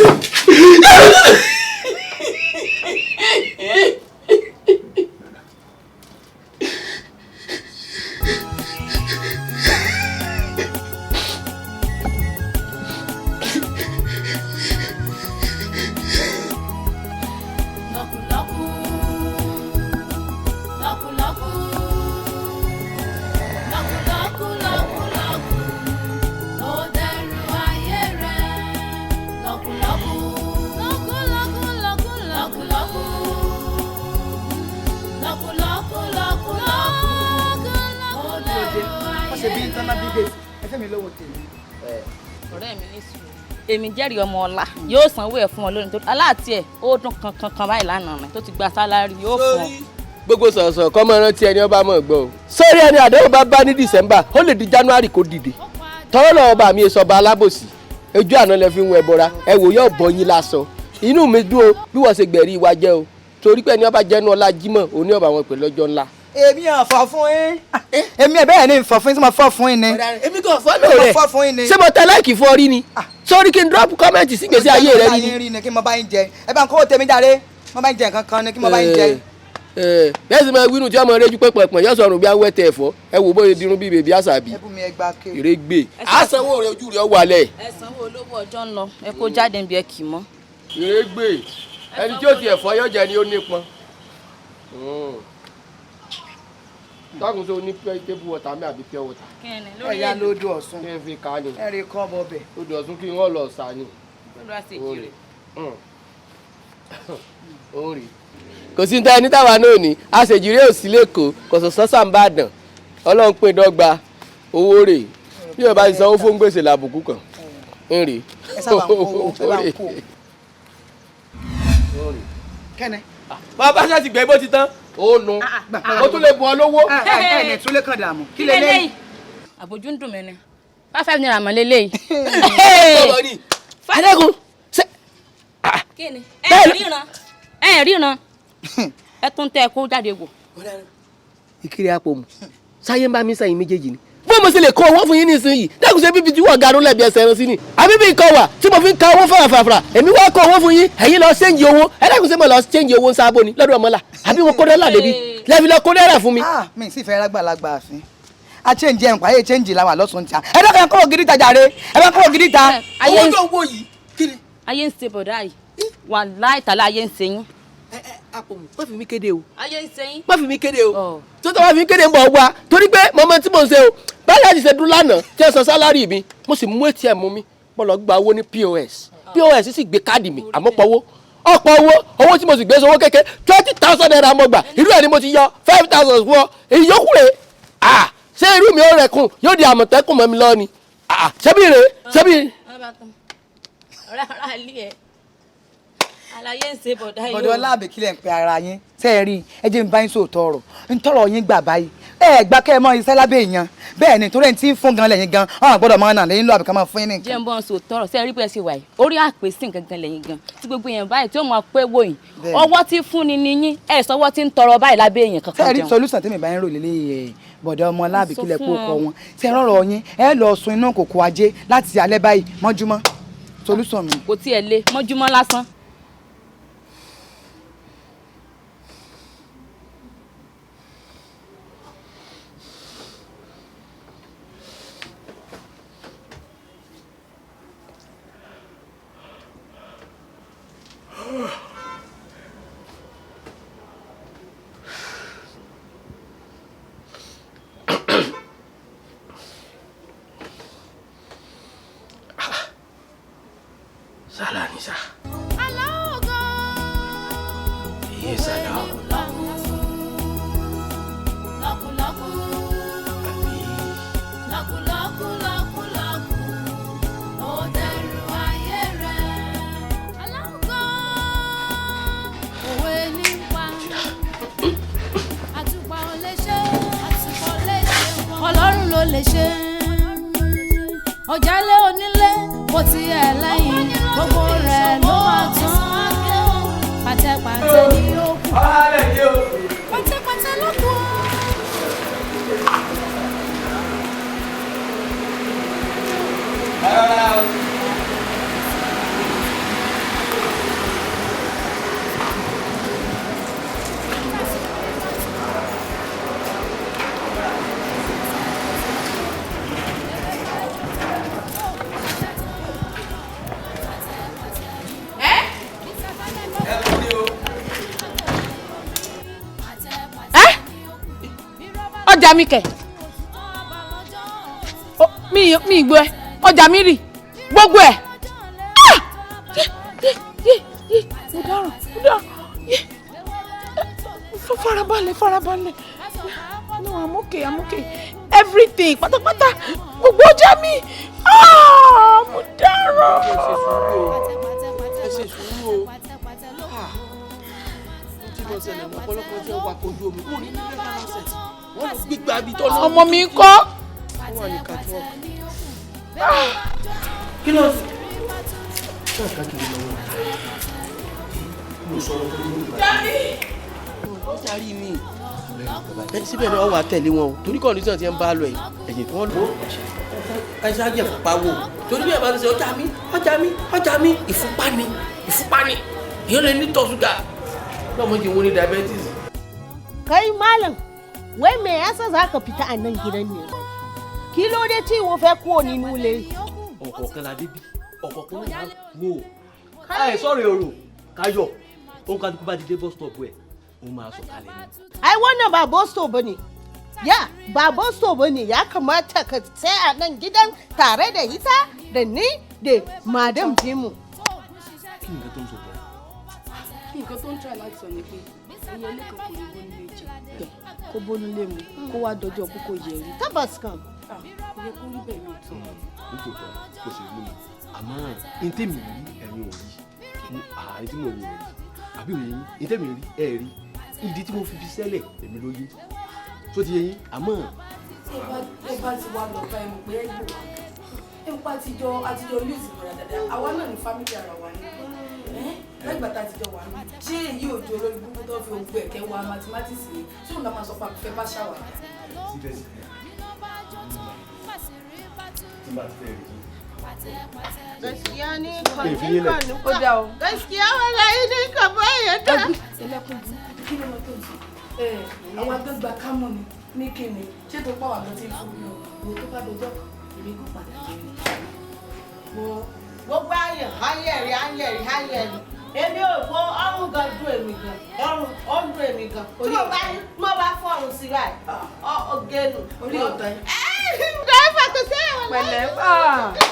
ọ̀rẹ́ mi ní sùúrù èmi jẹ́rìí ọmọ ọ̀la yóò sanwó ẹ̀ fún ọ lónìí tó aláàtì ẹ̀ ó dún kankan báyìí lánàá rẹ̀ tó ti gba sálárì yóò fún ọ. gbogbo sọ̀rọ̀sọ̀rọ̀ kọ́ mọ rántí ẹni ọba mọ̀ gbọ́ o. sórí ẹni àdéhùn bá bá ní December ó lè di January kó dìde tọ́wọ́ lọ́wọ́ bá mi sọba alábòsí ojú àná lẹ fi ń wẹ bọ́ra ẹ wò yóò bọ́ yín lásọ inú mi dùn o bí wọ́n ṣe gbẹ̀rí ìwà jẹ́ o torí pé ẹni ọba jẹ́nu ọlá Jímọ̀ òní ọba wọn pè lọ́jọ́ ńlá. èmi ò fọ fún yín èmi ẹ̀ bẹ́ẹ̀ ni fọ fún yín tí mo fọ fún yín ni. èmi kò fọ́ lóore ṣé mo tẹ láìkì fún ọ rí ni sórí kí n drop comment sí gbèsè ayé rẹ rí ni. kí mo bá yín jẹ ẹ bá ń kó tèmi jáde mo bá yín jẹ nǹkan kan ni kí mo bá yín jẹ. bẹ́ẹ̀ sì máa wínú tí ọmọ rẹ́jú pẹ̀pẹ̀pẹ̀ yóò sọ̀rùn bí a ń wẹ́ tẹ ẹ̀fọ́ ẹ wò bóyá dirun bíi bèbí àṣàbí ìrẹ́gbẹ́ àsanwó rẹ ojú rẹ wálẹ̀. ẹ sanwó olówó ọjọ́ ń lọ ẹ kó jáde níbi ẹ kì í mọ́. ìrẹ́gbẹ́ ẹni tí ó ti ẹ̀fọ́ yóò jẹ ni ó nípọn. táàgùn tó ní table water mi àbí pure water. ẹ̀yà lódò ọ̀sùn kí n fi ká ni. ẹ̀rì kan bọ̀ bẹ̀. lódò ọ̀sùn kí wọ́n lọ sá ni. lọ́dọ̀ àṣejì rẹ̀. ó rí kò sí níta ẹni táwa náà ní àṣejìrè òsì lẹ́kọ̀ọ́ kò sọ̀sọ́ sàǹbàdàn ọlọ́run pé dọ́gba owó rè bí ọba ti sanwó fún gbèsè làbùkù kan ń rè owó rè. kẹ́nẹ̀. bàbá ṣáà ti gbẹ bó ti tán ó nu ó tún lè bu ọ lówó. ẹ ẹ tún lè kàn dààmú kí lè léyìí. àbójú ń dùn mí ni 5 naira mọ́ lélẹ́yìí. ọmọ ni adékun ṣe. kí ni ẹ ríran ẹ tún tẹ ẹ kó jáde wò. ìkiri àpò mu sáyé ń bá mi sẹ́yìn méjèèjì ni bó mo ṣe lè kó owó fún yín nísìnyí dákun ṣe bíbi tí wọ́n garun lẹ́bi ẹsẹ̀ ẹran sí ni àbí bí nǹkan wà tí mo fi ń ka owó fàràfàrà èmi wá kó owó fún yín ẹ̀yin lọ ṣéǹjì owó ẹ dákun ṣe mo lọ ṣéǹjì owó ń sábò ni lọ́dọ̀ ọmọlá àbí mo kó dọ́là débi lẹ́fi lọ kó náírà fún mi. mi sì fẹ́ lágbàlagbà àfin a change ẹ̀ ń pààyè change làwà lọ́sùn ta ẹ dọ́kẹ́ kó gidi ta jàre ẹ bá kó gidi ta. owó tó ń wò yìí kiri. ayé ń ṣe bọ̀dá yìí wàláhì tàlá ayé ń ṣe yín. Àpòmù má fi mí kéde o. ayé ń ṣe yín. má fi mí kéde o. tó tọ́ má fi mí kéde ń bọ̀ wá torí pé mọ̀mọ́ tí mò ń ṣe o báyìí àti ṣe dún lánàá tí ẹ san sálárì mi mo sì mú ATM mi mo lọ gba owó ní POS sì gbé káàdì mi àmọ́ pọ̀ owó tí mo sì gbé sówó kéke 20,000 naira mo gbà irú ẹ̀ ni mo ti yọ 5,000 fún ọ èyí yókù rè ṣé irú mi ó rẹ̀kùn yóò di àmọ̀tẹ́kùn mọ́ mi lọ ni ṣebí rè ṣebí. ọ̀rẹ́ ara ilé ẹ̀ àlàyé ń ṣe bọ̀dá yìí. bọ̀dọ̀ ọlábì kílẹ̀ ń pe ara yín tẹ́ ẹ rí ẹ jẹ́ ń bá yín sòótọ́ ọ̀rọ̀ ń tọrọ yín gbà báyìí ẹ gbà kẹ́ ẹ mọ iṣẹ́ lábẹ́ èèyàn bẹ́ẹ̀ ni torí ẹ̀ tí ń fún gan lẹ́yìn gan ọ̀hún àgbọ̀dọ̀ mọ́ náà lẹ́yìn lọ àbíká máa fún yín nìkan. jẹ́ ń bọ́ sòótọ́ ọ̀rọ̀ sẹ́ẹ̀ rí bẹ́ẹ̀ ṣe wà yìí orí àpèsè gangan lẹ́yìn gan tí gbogbo èèyàn báyìí tí ó máa pé wò yín ọwọ́ tí fúnni ni yín ẹ̀ sọ́wọ́ tí ń tọrọ báyìí lábẹ́ èèyàn kankan jẹun. sẹ́ẹ̀ rí solution tèmi bá ń rò lélẹ́yìí bọ̀dọ̀ ọmọ láàbì kílẹ̀ kó kọ wọn ṣe rọrọ yín ẹ lọ sun iná kòkó ajé láti alẹ́ báyìí mọ́júmọ́ solution mi. kò tiẹ̀ lé mọ́júmọ́ lásán. Salah ni sah. Iya salah. Ọlọ́run ló lè ṣe ọ̀jálẹ̀ onílé kò tiẹ̀ lẹ́yìn gbogbo rẹ̀ ló máa tán pàtẹ́pàtẹ́ ni ó kù pàtẹ́pàtẹ́ ló kù. ọjà mi kẹ̀ mi ìgbó ẹ ọjà mi rì gbogbo ẹ mo dáràn farabalẹ̀ no I'm okay everything pátápátá gbogbo ọjà mi mo dáràn. ẹ ṣe sùúrù o tí mo ṣẹlẹ̀ mọ́ ọ̀pọ̀lọpọ̀ tí wọ́n wà kojú omi kò ní nílẹ̀ náà ṣẹ̀tì wọ́n lọ gbígbà ibi tó náà. ọmọ mi kọ́. wọ́n wà ní catwalk. kí ló sì. ṣé ọ̀ká kiri lọ́wọ́ mo sọ̀rọ̀ fún mi. jáde. ó járí mi. síbẹ̀ ni wọ́n wà tẹ̀lé wọn o torí kọ́ndíṣàn ti ń bá a lọ ẹ̀yìn tí wọ́n lò. ẹ ṣáàjẹ̀ fúnpa wò torí bí ẹ bá ti ṣe ọjà mi ìfúnpá ni èèyàn lè ní tọ́ ṣúgà lọ́mọ jẹ́ wọ́n ní diabetes. Kai malam, wai me yasa za ka fita a nan gidan ne? Kí ló dé tí ìwọ fẹ́ kúrò nínú ilé? Ọ̀kọ̀ọ̀kan la débí, ọ̀kọ̀ọ̀kan la wò. Ẹ sọ̀rọ̀ èrò, Káyọ̀, òun ká bá ti dé bus stop ẹ̀, òun máa sọ kalẹ̀ ni. Ai wannan ba bus stop bane. Ya, ba bus stop bane, ya kamata ka tsaya a nan gidan tare da ita da ni da madam Jimu. Kí ni nǹkan tó ń sọ bọ̀? Nǹkan tó ń try láti sọ ni pé ẹyẹ lẹ́kọ̀ọ́ kò ní bó nílé jẹ kó bó nílé mu kó wá dọjọ́ kó kò yẹ rí. Tabbas kan. Kò yẹ kó rí bẹ́ẹ̀ lóòótọ́. Nítòótọ́ kò sì rí mi àmọ́ ntẹ́mi rí ẹ̀yin ò rí àìtí mo rí ẹ̀ rí àbí òye yín ntẹ́mi rí ẹ̀ rí ìdí tí mo fi sẹ́lẹ̀ èmi ló yé tó ti yé yín àmọ́. ẹ bá ti wá lọ bá ẹ mọ̀ pé ẹ gbò wá ẹ pa àtijọ́ lùsì bọ̀dà dáadáa àwa náà ní fámìlì ara wa ní lẹ́gbàá tá a ti jọ wà ní ṣé èyí ò di olórí gbogbo tó fi ogun ẹ̀kẹ́ wa mathematics ni ṣé òun náà máa sọ pé àfẹ́ bá ṣàwàdà. síbẹ̀síbẹ̀ tí bá ti fẹ́ rí Gaskiya ne ó dá o. Gaskiya wallahi ne ka bayyana. ẹlẹ́kùn kí ló máa tó ń sọ àwọn agbẹ́gbà kámọ́ ni ní kíni ṣé tó pàwọ́ àgbẹ̀ tí ń fún mi o mo tó bá dojọ́ èmi kò padà jẹ́ mi. gbogbo ayẹ̀rí èmi ò gbọ́ ọrùn gan dún èmi gan ọrùn dún èmi gan tí mo bá fọrùn sí báyìí ọgẹnu orí ọ̀tọ̀ yẹn. dẹ́fà tó ṣe é wọlé. pẹ̀lẹ́ fà.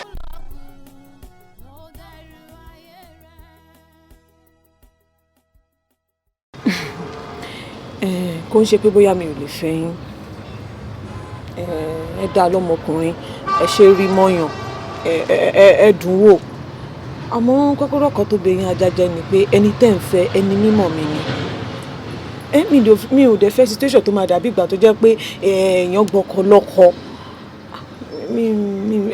kò ń ṣe pé bóyá mi ò lè fẹ́ yín ẹ dá lọ́mọkùnrin ẹ ṣe rí mọ́yàn ẹ dùn wò àmọ́ kọ́kọ́rọ́ kan tó bẹ̀yìn ajájẹ́ ni pé ẹni tẹ́ ń fẹ́ ẹni mímọ̀ mi ni mi ò dẹ̀ fẹ́ situation tó máa dàbí ìgbà tó jẹ́ pé èèyàn gbọ́kọ lọ́kọ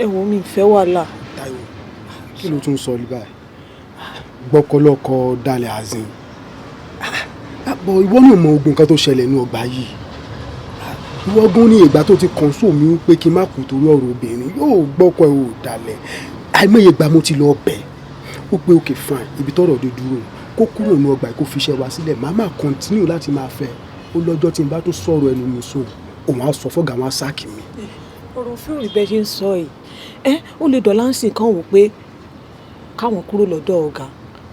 ẹ̀wọ̀n mi fẹ́ wàhálà. Táíwò kí ló tún sọ ní báyìí gbọ́kọ lọ́kọ dalẹ̀ azin àbọ̀ ìwọ náà mọ ogun kan tó ṣẹlẹ̀ ní ọgbà yìí ìwọ gan ní ìgbà tó ti kàn sómi pé kí n má kú torí ọ̀rọ̀ obìnrin yóò gbọ́kọ ẹ̀ ò dalẹ̀ àìmọye ìgbà mo ti lọ bẹ̀ ó pé okay fine ibi tọ́rọ̀ dé dúró kó kúrò ní ọgbà kó fi iṣẹ́ wa sílẹ̀ màá máa continue láti máa fẹ́ ó lọ́jọ́ tí n bá tún sọ̀rọ̀ ẹnu mi sùn òun á sọ fọ́gà wọn á sáàkì mi. ọ̀rọ̀ fún ìbẹ́ ṣe ń sọ yìí ó lè dọ̀là ń sìn kán wò pé káwọn kúrò lọ́dọ̀ ọ̀gá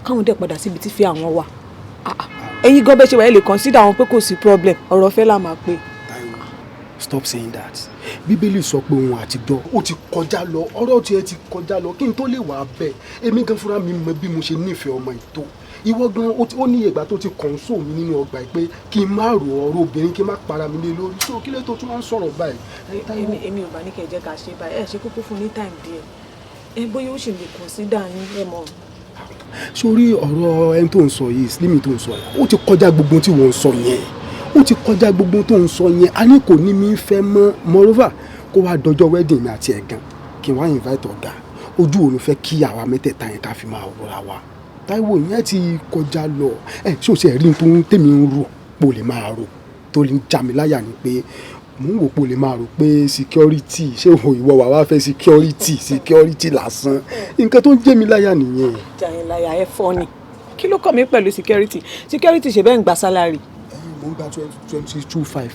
káwọn dẹ̀ padà síbi tí fi àwọn wà ẹ̀yin gan bẹ́ẹ̀ ṣe wà ẹ lè consider àwọn pé kò sí problem ọ̀rọ̀ fẹ́ là máa pé. Táíwò stop saying that bíbélì sọ pé òun àtijọ́ ó ti kọjá lọ ọ̀rọ̀ tiẹ̀ ti kọjá lọ kí n tó lè wà bẹ́ẹ̀ èmi gan fúnra mi mọ bí mo ṣe nífẹ̀ẹ́ ọmọ ìtò ìwọ gan ó ní ìgbà tó ti kọ̀ǹsó mi nínú ọgbà yìí pé kí n má rò ọ̀rọ̀ obìnrin kí n má para mi lé lórí so kí lè tó tún wá ń sọ̀rọ̀ báyìí. èmi ò bá ní kẹ́ ẹ jẹ́ ká ṣe báyìí ẹ ṣe kókó fún ní time díẹ̀ bóyá ó sì lè consider yín mọ́. sórí ọ̀rọ̀ ẹni tó ń sọ yìí Slim tó ń sọ yìí ó ti kọjá gbogbo tí wọ́n ń sọ yẹn ó ti kọjá gbogbo tó ń sọ yẹn a ní kò ní mi fẹ́ mọ́ moreover kó wá dọjọ́ wedding mi àti ẹ̀gàn kí n wá invite ọ̀gá ojú òun fẹ́ kí àwa mẹ́tẹ̀ẹ̀ta yẹn ká fi máa wọra wa Táíwò yẹn ti kọjá lọ ṣé o ṣe rí tó ń tèmi ń rò pò lè máa rò tó lè já mi láyà ni pé mò ń wò pò lè máa rò pé security ṣé ìwọ wà wá fẹ́ security lásán nǹkan tó ń jẹ́ mi láyà nìyẹn. jàyìn láyà ẹ fọ́ ni kí ló kọ́ mi pẹ̀lú security ṣe bẹ́ẹ̀ ń gba salary. mo ń gba 22,500.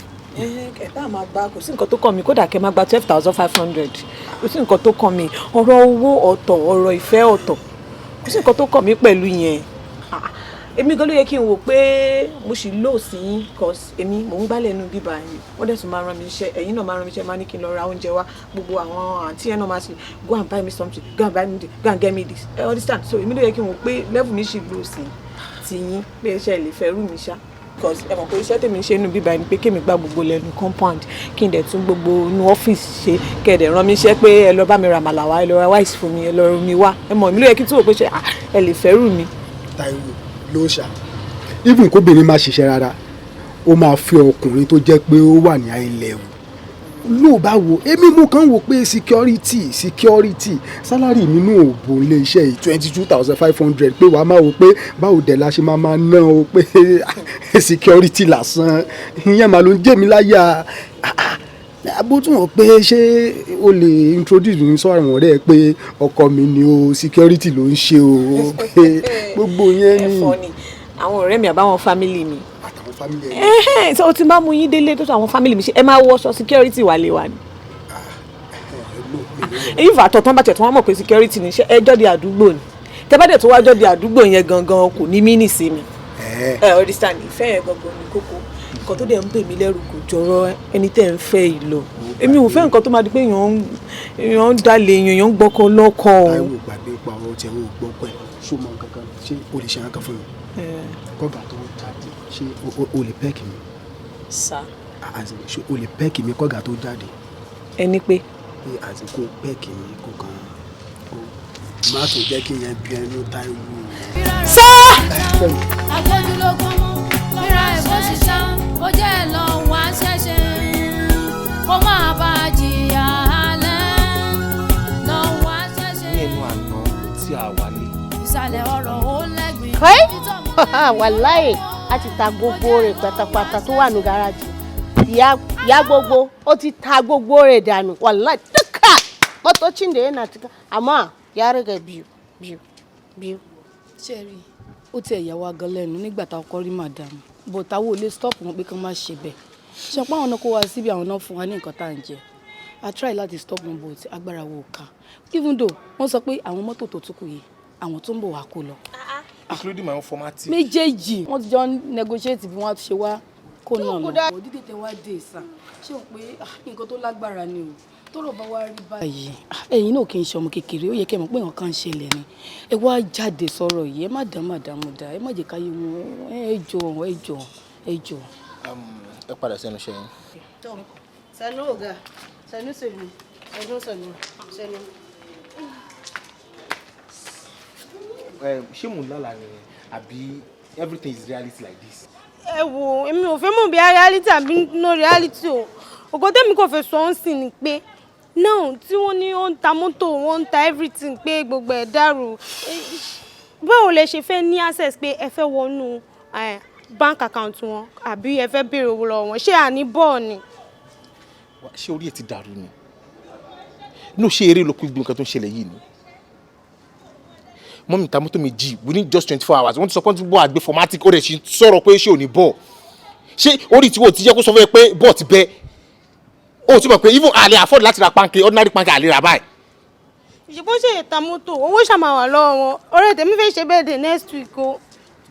ẹ bá máa gba kò sí nǹkan tó kàn mí kódà kẹ́ máa gba 12,500 kò sí nǹkan tó kàn mí ọ̀rọ̀ owó ọ̀tọ̀ ọ̀rọ̀ ìfẹ́ ọ̀tọ̀ kò sí nǹkan tó kàn mí pẹ̀lú yẹn èmi gan ló yẹ kí n wò pé mo sì lò sí yín cause èmi mò ń gbálẹ̀ inú bíbá yín wọ́n dẹ̀ tún máa rán mi iṣẹ́ ẹ̀yin náà máa rán mi iṣẹ́ máa ní kí n lọ ra oúnjẹ wá gbogbo àwọn àǹtí yẹn náà máa sì go and buy me something go and buy me this go and get me this understand so èmi ló yẹ kí n wò pé level mi sì lò sí tiyín pé iṣẹ́ lè fẹ́ rú mi ṣá because ẹ mọ̀ pé iṣẹ́ tèmi ń ṣe inú bíbá yín pé kémi gba gbogbo lẹ́nu compound kí n dẹ̀ tún gbogbo inú ọ́fíìsì ṣe kẹ̀dẹ̀ rán mi iṣẹ́ pé ẹ lọ bá mi ra màlà wá ẹ lọ ra wáìsì fún mi ẹ lọ rú mi wá ẹ mọ̀ èmi ló yẹ kí n tún wò pé ṣe ẹ lè fẹ́ rú mi. Táíwò ló ṣá even kóbìnrin máa ṣiṣẹ́ rárá ó máa fẹ́ ọkùnrin tó jẹ́ pé ó wà ní high level ló bá wo èmi mú kàn wò pé security salary mi nù òbò ilé iṣẹ́ yìí 22,500 pé wàá máa wò pé báwo dẹ̀ la ṣe máa ná o pé security lásán ìyẹn màá ló ń jẹ́ mi láyà abótúmọ̀ pé ṣé o lè introduce mi sọ àwọn ọ̀rẹ́ pé ọkọ mi ni o security ló ń ṣe o pé gbogbo yẹn ni. ẹ̀fọ́ ni àwọn ọ̀rẹ́ mi àbáwọn family mi. àtàwọn family ẹ̀. so tí n bá mú yín délé tó àwọn family mi ṣe ẹ máa wọṣọ security wà lé wa ni. èyí fà tọ̀tán bá tẹ̀tún wọn mọ̀ pé security ní iṣẹ́ ẹjọ́ di àdúgbò ni tẹ́ bá dẹ̀ tó wájọ́ di àdúgbò yẹn gangan kò ní mí nìsí mi. understand ìfẹ́ yẹn gangan ni kókó nǹkan tó dẹ̀ ń bè mí lẹ́rù kò jọrọ ẹni tẹ́ ń fẹ́ yìí lọ èmi ò fẹ́ nǹkan tó máa di pé èèyàn ń dalẹ̀ èèyàn ń gbọ́kọ lọ́kọ. Táíwò gbàgbé pa ọ̀rọ̀ tí ẹ̀rọ gbọ́kọ ẹ̀ ṣó mọ kankan ṣé o lè ṣe kankan fún mi. kọ́gà tó jáde ṣé o lè pẹ́ẹ̀kì mi. sá. ṣé o lè pẹ́ẹ̀kì mi kọ́gà tó jáde. ẹni pé. àsìkò pẹ́ẹ̀kì mi kò kàn má tó jẹ́ kí yẹn bí ẹnu Táíwò. sá. agbójúlógún mú lọ́ra ẹ̀fọ́ ṣiṣẹ́ ó jẹ́ ẹ̀ lọ wá ṣẹ̀ṣẹ̀ kó máa bá a jìyà alẹ́ lọ wá ṣẹ̀ṣẹ̀. ní ẹnu àná tí a wà ní. ìsàlẹ̀ ọ̀rọ̀ ó lẹ́gbẹ̀ẹ́. wàláì a ti ta gbogbo rẹ̀ pátápátá tó wà ní gáràjì ìyá gbogbo ó ti ta gbogbo rẹ̀ dànù wàláì duka motocin da yana cika amma ya riga biyu. ṣé rí ó tiẹ̀ yà wá gan lẹ́nu nígbà tá a kọ́ rí màdàmú but àwọn ò lè stop wọn pé kán má ṣe bẹ́ẹ̀ ṣe pé àwọn náà kó wá síbi àwọn náà fún wa ní nǹkan tá à ń jẹ I try láti stop wọn but agbára wo ká even though wọ́n sọ pé àwọn mọ́tò tó tún kù yìí àwọn tó ń bọ̀ wá kó lọ. including my own formatting. méjèèjì wọ́n ti jọ negotiate bí wọ́n ṣe wá kó náà lọ. dídé tẹ wá dé sàn ṣé o pé nǹkan tó lágbára ni o tọ́rọ̀ bá wá rí báyìí ẹ̀yin náà kì í ṣe ọmọ kékeré ó yẹ kẹ́ mọ̀ pé nǹkan kan ń ṣẹlẹ̀ ni ẹ wá jáde sọ̀rọ̀ yìí ẹ má dá màdàmú dá ẹ má jẹ́ káyé wọn ẹ jọ. ẹ padà sẹ́nu ṣe yín. sanu ọ̀gá sanu sanu. ṣé mò ń lálàá ni àbí everything is reality like this. ẹ wo èmi ò fẹ́ mọ̀ bí reality àbí no reality o ògo tẹ́mi kò fẹ́ sọ ọ́n sì ni pé náà tí wọ́n ní ó ń ta mọ́tò wọ́n ń ta everything pé gbogbo ẹ̀ dàrú báwo lẹ ṣe fẹ́ ní access pé ẹ fẹ́ wọnú bank account wọn àbí ẹ fẹ́ béèrè owó lọ́wọ́ wọn ṣé àní bọ́ọ̀ ni. ṣé orí ẹ ti dàrú ni inú ṣe eré ló kú gbogbo nǹkan tó ń ṣẹlẹ̀ yìí ni mọ́mí ta mọ́tò méjì within just 24 hours wọ́n ti sọ pé wọ́n ti bọ́ àgbẹ̀ formatic ó rẹ̀ ṣe sọ̀rọ̀ pé ṣé ò ní bọ́ọ̀ ṣé orí tí wọ́n ti jẹ́ kó sọ fún ẹ pé bọ́ọ̀ ti bẹ́ ó ti mọ̀ pé even àlè afford láti ra panke ordinary panke àlè ra báyìí. ìṣèpọ̀ ṣe ìta mọ́tò owó ṣàmà wà lọ́wọ́ wọn ọ̀rẹ́ tèmi fẹ́ ṣe birthday next week o.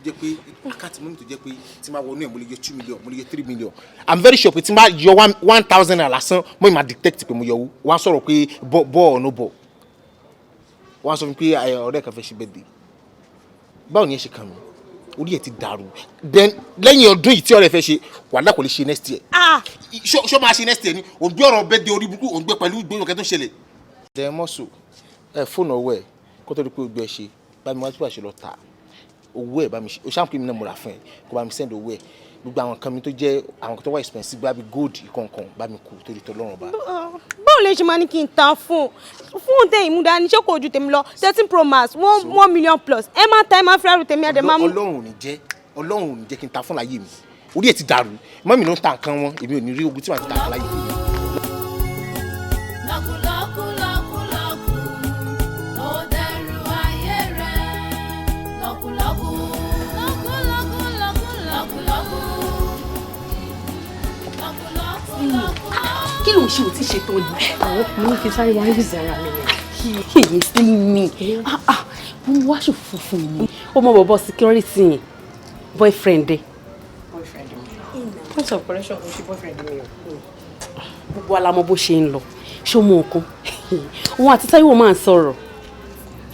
jẹ́ pé àkáǹtì mọ́mí tó jẹ́ pé tí máa wọnú ẹ̀ mo lè yọ 2 million mo lè yọ 3 million I'm very sure pé tí máa yọ 1,000 naira lásán mo máa detect pé mo yọ owó wọ́n á sọ̀rọ̀ pé bọ́ọ̀ or no bọ́ọ̀ wọ́n á sọ fún mi pé ọ̀rẹ́ kan fẹ́ ṣe birthday báwo ni ẹ ṣe kàn mí orí ẹ ti dàrú then lẹ́yìn ọdún yìí tí ọ̀rẹ́ fẹ́ ṣe wàhálà kò lè ṣe next year ṣó máa ṣe next year ni òun gbé ọ̀rọ̀ bẹ́ẹ̀ de orí burúkú òun gbé pẹ̀lú ìgbóhùn kẹ́ tó ń ṣẹlẹ̀. dẹ mọ́sù fóònù ọwọ́ ẹ kó tó di pé o gbé ẹ ṣe bá mi wá tí wàá ṣe lọ tà owó ẹ bá mi ṣe o ṣáà pé mi náà mo rà fún ẹ kó bá mi send owó ẹ gbogbo àwọn kan mi tó jẹ́ àwọn kan tó wà expensive bá mi gold ìkọ̀ọ̀kan bá mi kú torí tó lọ́rùn bá. báwo lè ṣe máa ní kí n ta fún tẹ ìmúdá ní ṣé kò ju tèmi lọ 13 Pro Max 1 million plus ẹ má ta ẹ má fẹ́ràn tèmi ẹ̀ dẹ̀ má mú. ọlọ́run ò ní jẹ́ kí n ta fún láyé mi orí ẹ̀ ti dàrú mọ́mí ló ń ta nǹkan wọn èmi ò ní rí ogun tí màá ti ta nǹkan láyé mi. kí ló ń ṣe òtí ṣe tó ní. àwọn ọkùnrin ní kí sáré wá rí zara mi ni. èyí sí mi mo wá ṣòfò fún mi. ó mọ bọ̀bọ̀ security yẹn boyfriend ẹ. boyfriend mi point of correction kò ṣe boyfriend mi o. gbogbo alamọ bó ṣe ń lọ ṣó mọ nǹkan òun àti Táíwò máa ń sọ̀rọ̀.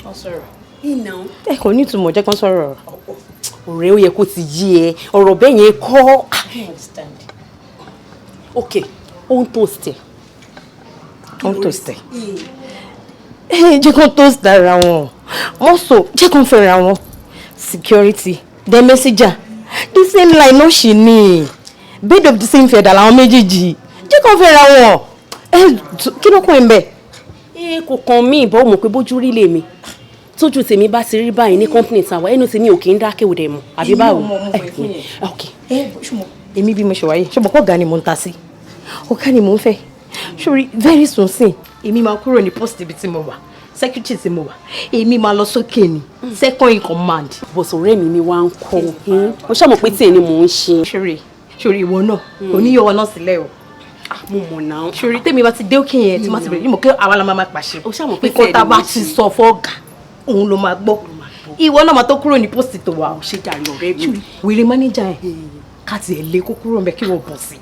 wọ́n sọ̀rọ̀. ìnà. ẹ kò ní ìtumọ̀ jẹ́ kán sọ̀rọ̀. ọ̀rẹ́ ó yẹ kó ti yí ẹ ọ̀rọ̀ bẹ́ẹ̀ yẹn kọ́. I understand. ok ó ń toast ẹ. ó ń toast ẹ. jẹ́ kán toast ara wọn also jẹ́ kán fẹ́ra wọn security the messenger the same line náà ṣì ní bed of the same feather làwọn méjèèjì jẹ́ kán fẹ́ra wọn kí ló kún ẹ̀ ń bẹ̀. kò kàn mí ìbọn mọ̀ pé bójú rí lèmi tójú tèmi bá ti rí báyìí ní company tàwa ẹnu tèmi ò kì í dákẹ́ òde mọ̀ àbí báwo. èmi bí mo ṣe wáyé ṣùgbọ́n ọ̀gá ni mo ń ta sí ọ̀gá ni mo ń fẹ́ sórí very soon sí èmi máa kúrò ní post ibi tí mo wà secretary tí mo wà èmi máa lọ sókè ní second in command. bọ̀sọ̀ ọ̀rẹ́ mi wá ń kọ́ mo ṣàmọ̀ pé tí ẹ ni mò ń ṣe. sórí ìwọ náà oníyọ̀wọ̀ náà sílẹ̀ o mo mọ̀ náà. sórí tèmi bá ti dé òkè yẹn tí má ti bẹ̀rẹ̀ ní mọ̀ kí àwa la máa pàṣẹ. o ṣàmọ̀ pé tí ẹ ni mò ń ṣe. ìkọ́ta bá ti sọ fọ́ọ̀gà òun ló máa gbọ́ ìwọ náà máa tó kúrò ní post tó wà. ṣé jàre ọ̀rẹ́ mi. wèrè mánéjà ẹ̀ ká tiẹ̀ lé kó kúrò mbẹ́ kí wọ́n bọ̀ sí.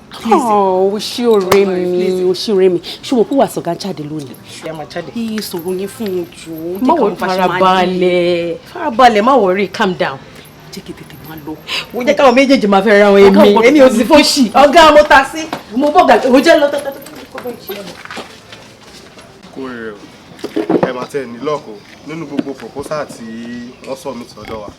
o ṣé ọ̀rẹ́ mi o ṣé ọ̀rẹ́ mi ṣùgbọ́n pé wà sọ̀gá jáde lónìí. ṣé a máa jáde. ìṣòro yẹn fún un jù ú. má wọ farabalẹ̀ má worry calm down. jẹ́ kí tètè máa lọ. mo jẹ́ káwọn méjèèjì máa fẹ́ ra wọn èmi ò sì fọ́ọ̀ṣì ọ̀gá mo ta sí mo bọ̀ gàdé mo jẹ́ lọ́tọ́ kó rẹ̀ ẹ máa tẹ̀ ní lọ́ọ̀kọ́ nínú gbogbo proposal tí wọ́n submit sọ́dọ̀ wa.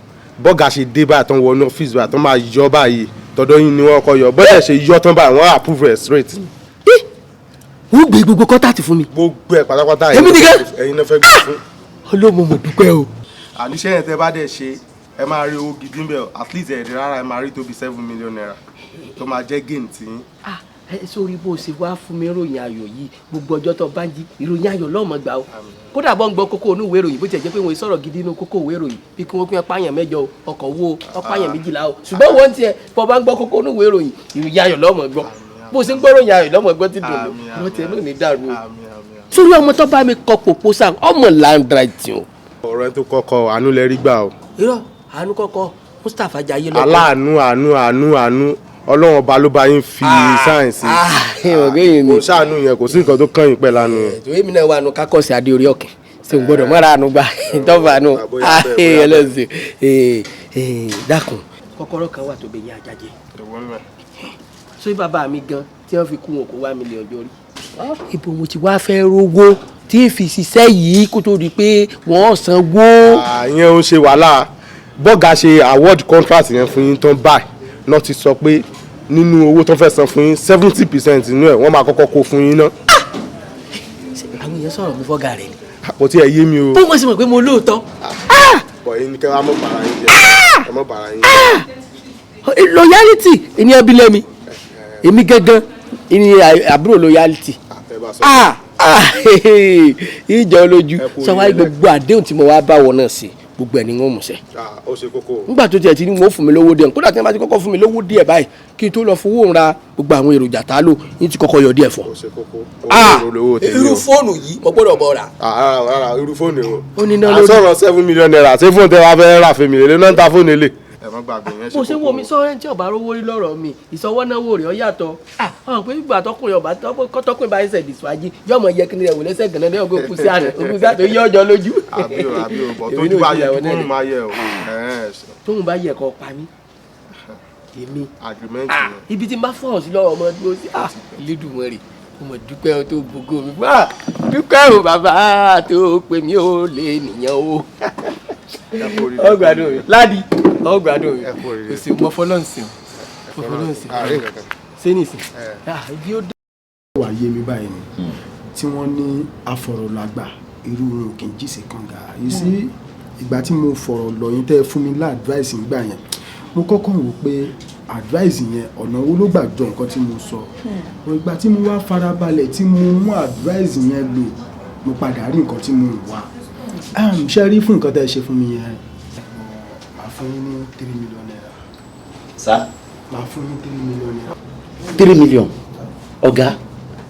bọ́gà ṣe dé báyìí tán wọnú ọ́fíìsì báyìí tán máa yọ báyìí tọ́dọ̀ yín ni wọ́n kọ́ yọ bọ́dẹ̀ ṣe yọ tán báyìí wọ́n approve ẹ̀ straight. wọ́n gbé gbogbo kọ́ńtàtì fún mi. gbogbo ẹ̀ pátápátá ẹ̀yin náà fẹ́ gbé fún. olóòmù mo dúpẹ́ o. àníṣe yẹn tẹ bá dẹ̀ ṣe ẹ máa rí owó gidi ń bẹ̀ at least ẹ̀ẹ́dẹ̀ rárá ẹ máa rí tó bí 7 million naira tó máa jẹ́ gain tí yín. sórí bó ṣe wá fún mi ròyìn ayọ̀ yìí gbogbo ọjọ́ tó bá ń jí ìròyìn ayọ̀ lọ́mọ gbà ó kódà bọ́ ń gbọ́ kókó onú ìwé ìròyìn bó tiẹ̀ jẹ́ pé wọ́n sọ̀rọ̀ gidi inú kókó ìwé ìròyìn bí kí wọ́n pín apáyàn 8 ọkọ̀ wo apáyàn 12 o ṣùgbọ́n wọ́n tiẹ̀ bọ́ bá ń gbọ́ kókó onú ìwé ìròyìn ìròyìn ayọ̀ lọ́mọ gbọ́ bó ṣe ń gbọ́ ròyìn ayọ̀ lọ́mọ gbọ́ ti dùn ló tiẹ̀ ló ní dàrú o. sórí ọmọ tó bá mi kọ proposal ọmọ landright o. ọ̀rọ̀ ẹ tó kọ́kọ́ àánú lẹ rí gbà o. irọ́ àánú kọ́kọ́ Mustapha Jayé lọ́kọ́. aláàánú ọlọ́run ọba ló bá yín fi sáyẹ̀nsì kò sáànù yẹn kò sí nǹkan tó kàn yín pẹ̀ lánàá yẹn. ètò èmi náà wà nù kákọ́sì adé orí ọ̀kẹ́ ṣé n gbọ́dọ̀ mọ́ra àánú gbà tọ́fà nù ẹlẹ́sìn dákun kọ́kọ́rọ́ kan wà tó bẹ yín àjájẹ. sórí bàbá mi gan tí wọ́n fi kú wọn kó wá mílíọ̀nù ọjọ́ rí. ibo mo ti wá fẹ́ rówó tí n fi ṣiṣẹ́ yìí kó tó di pé wọ́n sanwó. ìyẹn ò ń ṣe wàhálà bọ́gà ṣe award contract yẹn fún yín tán báyìí náà ti sọ pé nínú owó tó fẹ́ san fún yín 70% nínú ẹ̀ wọ́n máa kọ́kọ́ kó fún yín náà. àwọn èèyàn sọ̀rọ̀ mi fọ́gà rẹ̀ ni. kò tí ẹ yé mi o. bó wọ́n sì mọ̀ pé mo lóòótọ́. bọ̀ yín kẹ́ wá mọ̀ bàrà yín jẹ́ ẹ mọ̀ bàrà yín jẹ́. loyalty èmi ẹbí lẹ́mi èmi gangan èmi àbúrò loyalty. ìjọ olójú sọ wáyé gbogbo àdéhùn tí mo wá bá wọn náà sí gbogbo ẹni wọn mọ̀ọ́sẹ̀. ó ṣe kókó. nígbà tó tiẹ̀ ti ní wọ́n fún mi lówó díẹ̀ kódà tí wọ́n bá ti kọ́kọ́ fún mi lówó díẹ̀ báyìí kí n tó lọ fowó ra gbogbo àwọn èròjà tá a lò ní ti kọ́kọ́ yọ díẹ̀ fún. ó ṣe kókó. irú fóònù yìí mo gbọ́dọ̀ bọ̀ ra. rárá irú fóònù o. ó ní náà lórí. àsọ̀rọ̀ 7 million naira ṣé fóònù tẹ wá fẹ́ rà fún mi lè náà ta fóònù èlé. ẹ má gbàgbé yẹn ṣe kókó. mo ṣe wo mi sọ́rẹ́ tí ọba rówó rí lọ́rọ̀ mi ìsọwọ́ náà wò rè ọ́ yàtọ̀ ọ̀hún pé ìgbà tọkùnrin ọba tọkùnrin bá ń ṣe ìdìsíwájú yọmọ yẹ kí ni rẹ̀ wò lẹ́sẹ̀ gan-an lẹ́yìn ọgbẹ́ òkú sí àná yọ ọjọ́ lójú. àbí o bọ̀ tójú bá yẹ kókó máa yẹ o. tóun bá yẹ kó pa mí èmi agreement ibi tí n bá fọ̀hún sí lọ́wọ́ ọmọ dúró sí Elédùmarè mo dúpẹ́ tó gbogbo mi dúpẹ́ o bàbá tó pè mí ó lè nìyẹn o. ọgbàdo mi ládì ọgbàdo mi kò sí mọ fọlọ́nsìn sẹ́nìsìn ibi ó dé. wà á yé mi báyìí ni tí wọ́n ní afọ̀rọ̀lágbà irú wọn kì í jíṣe kànga yìí sí ìgbà tí mo fọ̀rọ̀ lọ yín tẹ́ fún mi lá advice nígbà yẹn mo kọ́kọ́ wò pé advice yẹn ọ̀nà wo ló gbà jọ nǹkan tí mo sọ ìgbà tí mo wá farabalẹ̀ tí mo mú advice yẹn lò mo padà rí nǹkan tí mo wà ṣe rí fún nǹkan tẹ́ ẹ ṣe fún mi yẹn màá fún yín ní 3 million naira. sá. màá fún yín 3 million naira. 3 million ọ̀gá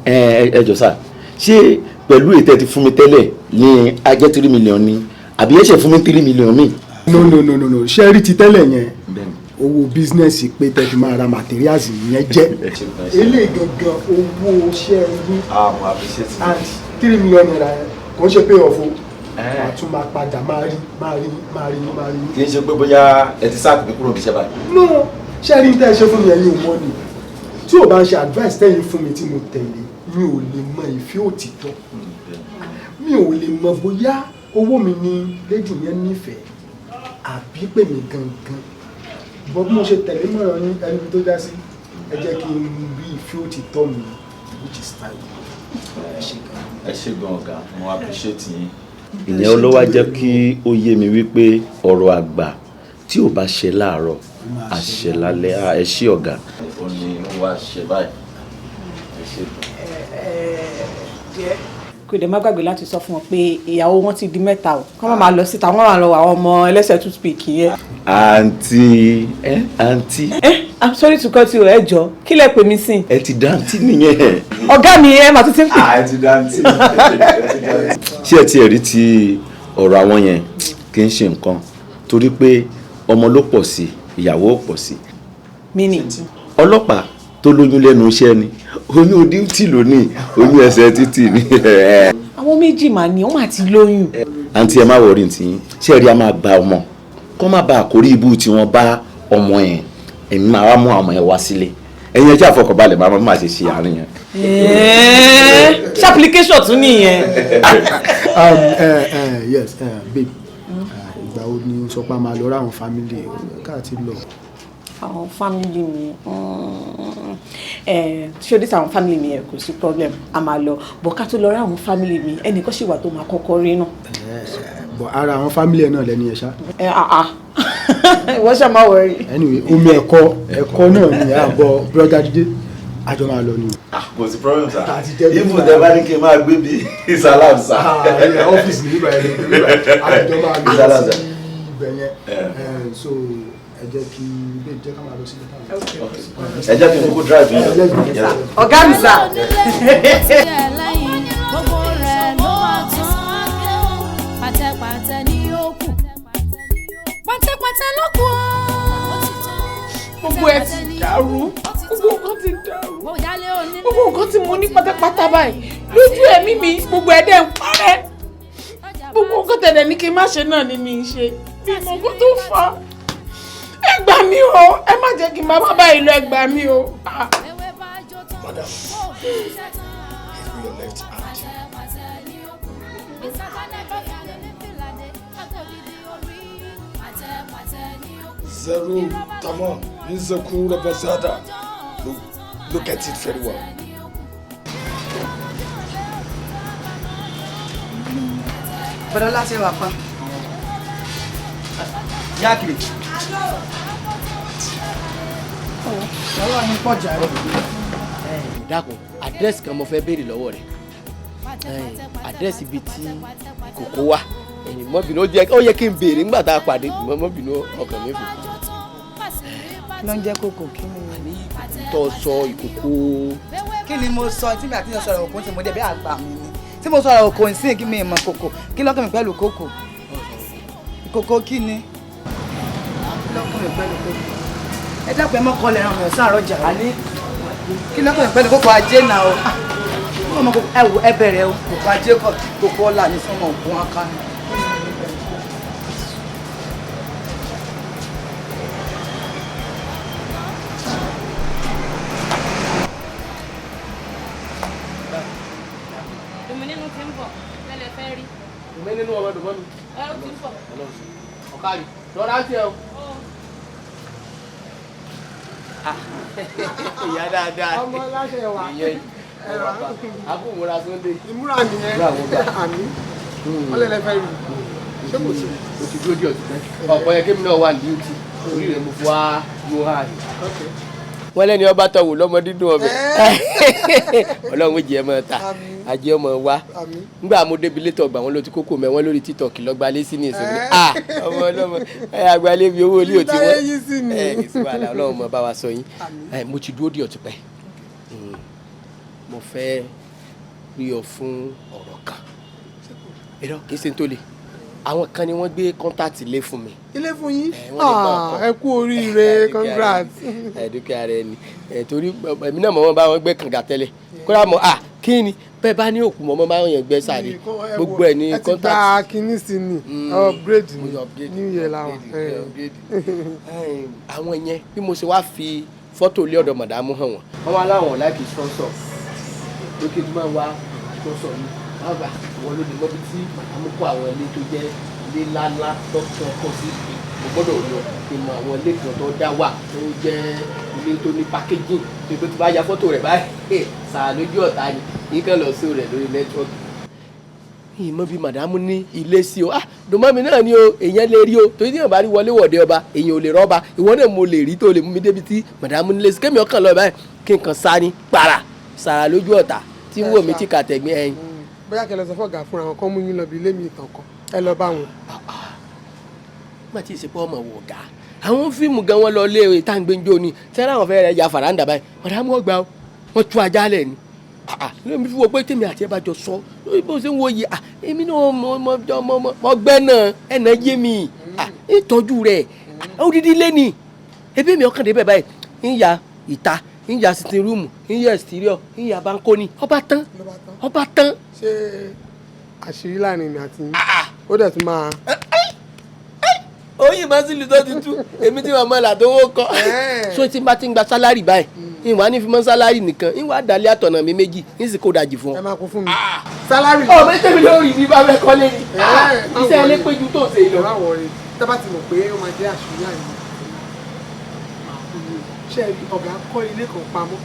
ẹ jọ sá ṣé pẹ̀lú ètò ti fún mi tẹ́lẹ̀ ní ajẹ́ 3 million ni àbí ẹ ṣe fún mi 3 million mi. no ṣe rí ti tẹ́lẹ̀ yẹn owó bísínẹ́sì pé tẹ́tí máa ra materials yẹn jẹ́ eléyìí gangan owó iṣẹ́ yín and 3 million naira kò ń ṣe pay off o wà tún máa padà máa rí. kì í ṣe pé bóyá ẹ ti sáàkì mi kúrò níṣẹ́ báyìí. no ṣé rí ní tẹ́ ẹ ṣe fún mi ẹ̀yin ò mọ́ ni tí ò bá ń ṣe advice tẹ́yìn fún mi tí mo tẹ̀lé mi ò lè mọ ìfẹ́ òtítọ́ mi ò lè mọ bóyá owó mi ni lady yẹn nífẹ̀ẹ́ àbí pè mí gangan bọ́ bí mo ṣe tẹ̀lé mọ̀ràn yín ẹni tó já sí ẹ jẹ́ kí n rí ìfẹ́ òtítọ́ mi which is time. ẹ ṣe gan ọ̀gá mo appreciate yín. ìyẹn ló wá jẹ́ kí ó yé mi wípé ọ̀rọ̀ àgbà tí ò bá ṣe láàárọ̀ àṣẹ lálẹ́ ẹ ṣé ọ̀gá. ó ní wá ṣe báyìí ẹ ṣe gan. kò dẹ̀ má gbàgbé láti sọ fún wọn pé ìyàwó wọn ti di mẹ́ta o kọ́ máa lọ síta wọ́n máa lọ àwọn ọmọ ẹlẹ́sẹ̀ toothpick yẹn. àǹtí. I'm sorry to cut you ẹ jọ kí lẹ pè mí sí. ẹ ti dáǹtí nìyẹn. ọ̀gá mi ẹ máa tún ti ń pè. ẹ ti dáǹtí. ṣé ẹ ti ẹ̀rí ti ọ̀rọ̀ àwọn yẹn kì í ṣe nǹkan torí pé ọmọ ló pọ̀ sí ìyàwó pọ̀ sí. mini. ọlọ́pàá tó lóyún lẹ́nu iṣẹ́ ni oyún díútì lónìí oyún ẹsẹ̀ títì ni. àwọn méjì mà ní wọn àti lóyún. àǹtí ẹ má wọrí tiyín ṣé ẹ rí a máa gba ọmọ kó má bàa àkórí ibú tí wọ́n bá ọmọ yẹn èmi máa wá mú àwọn ọmọ yẹn wá sílé ẹ̀yin ẹ jẹ́ àfọkànbalẹ̀ máa ṣe ṣe àárín yẹn. ṣé application tún nìyẹn. yes babe ìgbà wo ni sọpá máa lọ ráwọn family káàtì lọ. àwọn family mi ṣé o dé sáwọn family mi yẹn kò sí problem a máa lọ bọ̀ ká tó lọ ráwọn family mi ẹnìkan ṣì wà tó máa kọ́kọ́ rí náà. bọ̀ ara àwọn family ẹ̀ náà lẹ́ni ẹ̀ ṣá. wọ́n ṣe máa wọrí. anyway omi ẹ̀kọ́ náà ni àbọ̀ brother Jídé àjọ máa lọ ni. kò sí problem sir even tẹ bá ní kí n máa gbé bí isalam sir. ọ́fíìsì nígbà yẹn àjọ máa lọ sí ibẹ̀ yẹn so ẹ jẹ́ kí ilé ìjẹ́ ká máa lọ sí ilé táwọn. ẹ jẹ́ kí n kúkú drive yẹn. ọ̀gá mi sà. gbogbo rẹ̀ ló máa tán pàtẹ́pàtẹ́ ní òkú pàtẹ́pàtẹ́ ló kù ọ́. gbogbo ẹ ti dàrú gbogbo nǹkan ti dàrú gbogbo nǹkan tí mo ní pátápátá báyìí lójú ẹ̀mí mi gbogbo ẹ̀dẹ̀ ń parẹ́ gbogbo nǹkan tẹ̀lé ní kí n má ṣe náà ni mi ń ṣe bí mo kó tó fà á ẹ gbà mí o ẹ má jẹ́ kí n bá bàbá yìí lọ ẹ gbà mí o. Madam, give me your left hand. 0, tamam, nizakura bazada. Look at it very well. Bọ́dọ́lá ṣe wà pa. Yákìrì. Ọ̀rọ̀ ni pọ̀ jà rẹ̀. Dákun, àdírẹ́sì kan mo fẹ́ béèrè lọ́wọ́ rẹ̀. Àdírẹ́sì ibi tí ìkòkò wà. Mọ́bìnú ó yẹ kí n béèrè nígbà tá a pàdé. Mọ́bìnú ọkàn mi fò. Kí ló ń jẹ́ kókò kí ni? Tó sọ ìkòkò. Kí ni mo sọ tí mi àti yàn sọ̀rọ̀ òkú tí mo dé bí àgbà mi ni? Tí mo sọ̀rọ̀ òkò ń sìn kí mi mọ̀ kòkò kí lọ́kàn mi pẹ̀lú kòkò. Ìkòkò kí ni? Lọ́kàn mi pẹ̀lú kòkò. Ẹ dápẹ́ mọ́ kọ́ lẹ́ran mi ọ̀sán àrọ́jà. Kí lọ́kàn mi pẹ̀lú kòkò ajé náà o. Ẹ bẹ̀rẹ̀ o kòkò ajé kòkò ọ̀la ní sọ́mọ̀ òkú wọn ká. Nínú ọmọ dùn mọ́ mi. Ẹ ó ti ń bọ̀. Ọ̀kadì lọ́ra ń tiẹ̀ o. Ìyá dáadáa. Ọmọ láṣẹ wa. Ìyẹn ẹ̀rọ àbú ìmúra Sunday. Ìmúra nìyẹn. Àmì. Ọlẹ́lẹ̀ fẹ́ rí. Ṣé kò sí? O ti dúró di ọ̀tún tẹ́. Ọ̀pọ̀ yẹn kí mi náà wà ní duty. Orí rẹ̀ mo fi wá yóò hà ní. Wọ́n lẹ́ni ọba tọ̀wò lọ́mọ dídùn ọbẹ̀. Ọlọ́run méjì ẹ máa ta. Ajé ọmọ wa ngbà mo débi létọ gbà wọn ló ti kókó mẹ wọn lórí TikTok lọgbà lé sí ní ìsinmi ọmọ ọlọmọ àgbálẹ bíi owó ilé òtí wọn ìsìwàlà Ọlọ́run mọ bá wa sọ yín mo ti dúró di ọtúpẹ mo fẹ́ rí ọ fún ọ̀rọ̀ kan irọ́ kì í ṣe tó le àwọn kan ni wọ́n gbé kọ́ńtàtì lé fún mi. Ilé fún yín ẹ kú oríire congrats. Dúkìá rẹ ni torí èmi náà mọ̀ wọ́n bá wọn gbé kànga tẹ́lẹ̀ kódà mọ̀ kí ni bẹ́ẹ̀ bá ní òkú mọ́mọ́ máa ń yàn gbẹ́ sáré gbogbo ẹ̀ ní contact. ẹ ti gba kínní sí ni upgrade ni new year làwọn. àwọn yẹn bí mo ṣe wá fi fọ́tò lé ọ̀dọ̀ màdàmú hàn wọ́n. wọ́n wá láwọn láìkì sponsor lókè tó máa ń wá sponsor mi wọ́n bá àwọn olóde mọ́bí tí màdàmú kó àwọn ilé tó jẹ́ ilé ńláńlá lọ́sọ̀ ọkọ̀ sí mo gbọ́dọ̀ lọ kí n mọ àwọn ilé kan tó dá wà tó jẹ́ ilé tó ní packaging tó tó ti bá ya fọ́tò rẹ̀ báyìí sàá lójú ọ̀tá ni yìí kan lọ sí rẹ̀ lórí nẹ́tíwọ́ọ̀kì. ìmọ̀ bíi màdàmú ní ilé sí o dùnmọ́ mi náà ni o èèyàn lè rí o torí tí èèyàn bá rí wọlé wọ̀de ọba èèyàn ò lè rọ́ba ìwọ náà mo lè rí tó lè mú mi débi tí màdàmú nílé sí kémi ọkàn lọ báyìí kí n kàn sá ní para sàrà lójú ọ̀tá tí wò mí tí kà tẹ̀gbẹ́ ẹyin. bóyá kẹlẹ sọ fọgà fúnra wọn kọ́ mú yín lọ bí ilé mi ìtàn kan ẹ lọ bá wọn. má tí ì ṣe pé ọmọ wò ga àwọn fíìmù gan wọn lọ lé ìtàǹgbẹ́njọ́ ni tẹ́lẹ̀ àwọn fẹ́ẹ́ rẹ̀ ya fàràǹdà báyìí màdàmú ọgbà wọn tú ajá lẹ̀ ni lómi fi wo pé tèmi àti ẹ bá jọ sọ lórí bó ṣe ń wo yìí èmi náà mọ gbẹ́ náà ẹ̀nà yé mi ìtọ́jú rẹ̀ odidi lé ní ebi mi ọkàn débẹ̀ báyìí ń ya ìta ń ya sitting room ń ya exterior ń ya bankoni ọba tán. ṣé àṣírí láàrin mi àti yín ó dẹ̀ tún máa. oyin máa ń sílùú tó ti tú èmi tí màmá là tó wó kọ́ so tí n bá ti ń gba sálárì báyìí ìwà ní fi mọ́ sálárì nìkan ìwà dalẹ̀ àtọ̀nà mi méjì ní sì kó dajì fún ọ. ẹ máa kó fún mi. sálárì. ọ méjì mi lórí ní bá fẹ́ kọ́lé ni iṣẹ́ ilé péjú tó ṣe lọ. ọ̀rọ̀ àwọ̀ rẹ̀ tábà ti mọ̀ pé ó máa jẹ́ àṣírí àyè ṣe ọ̀gá kọ́ ilé kan pamọ́.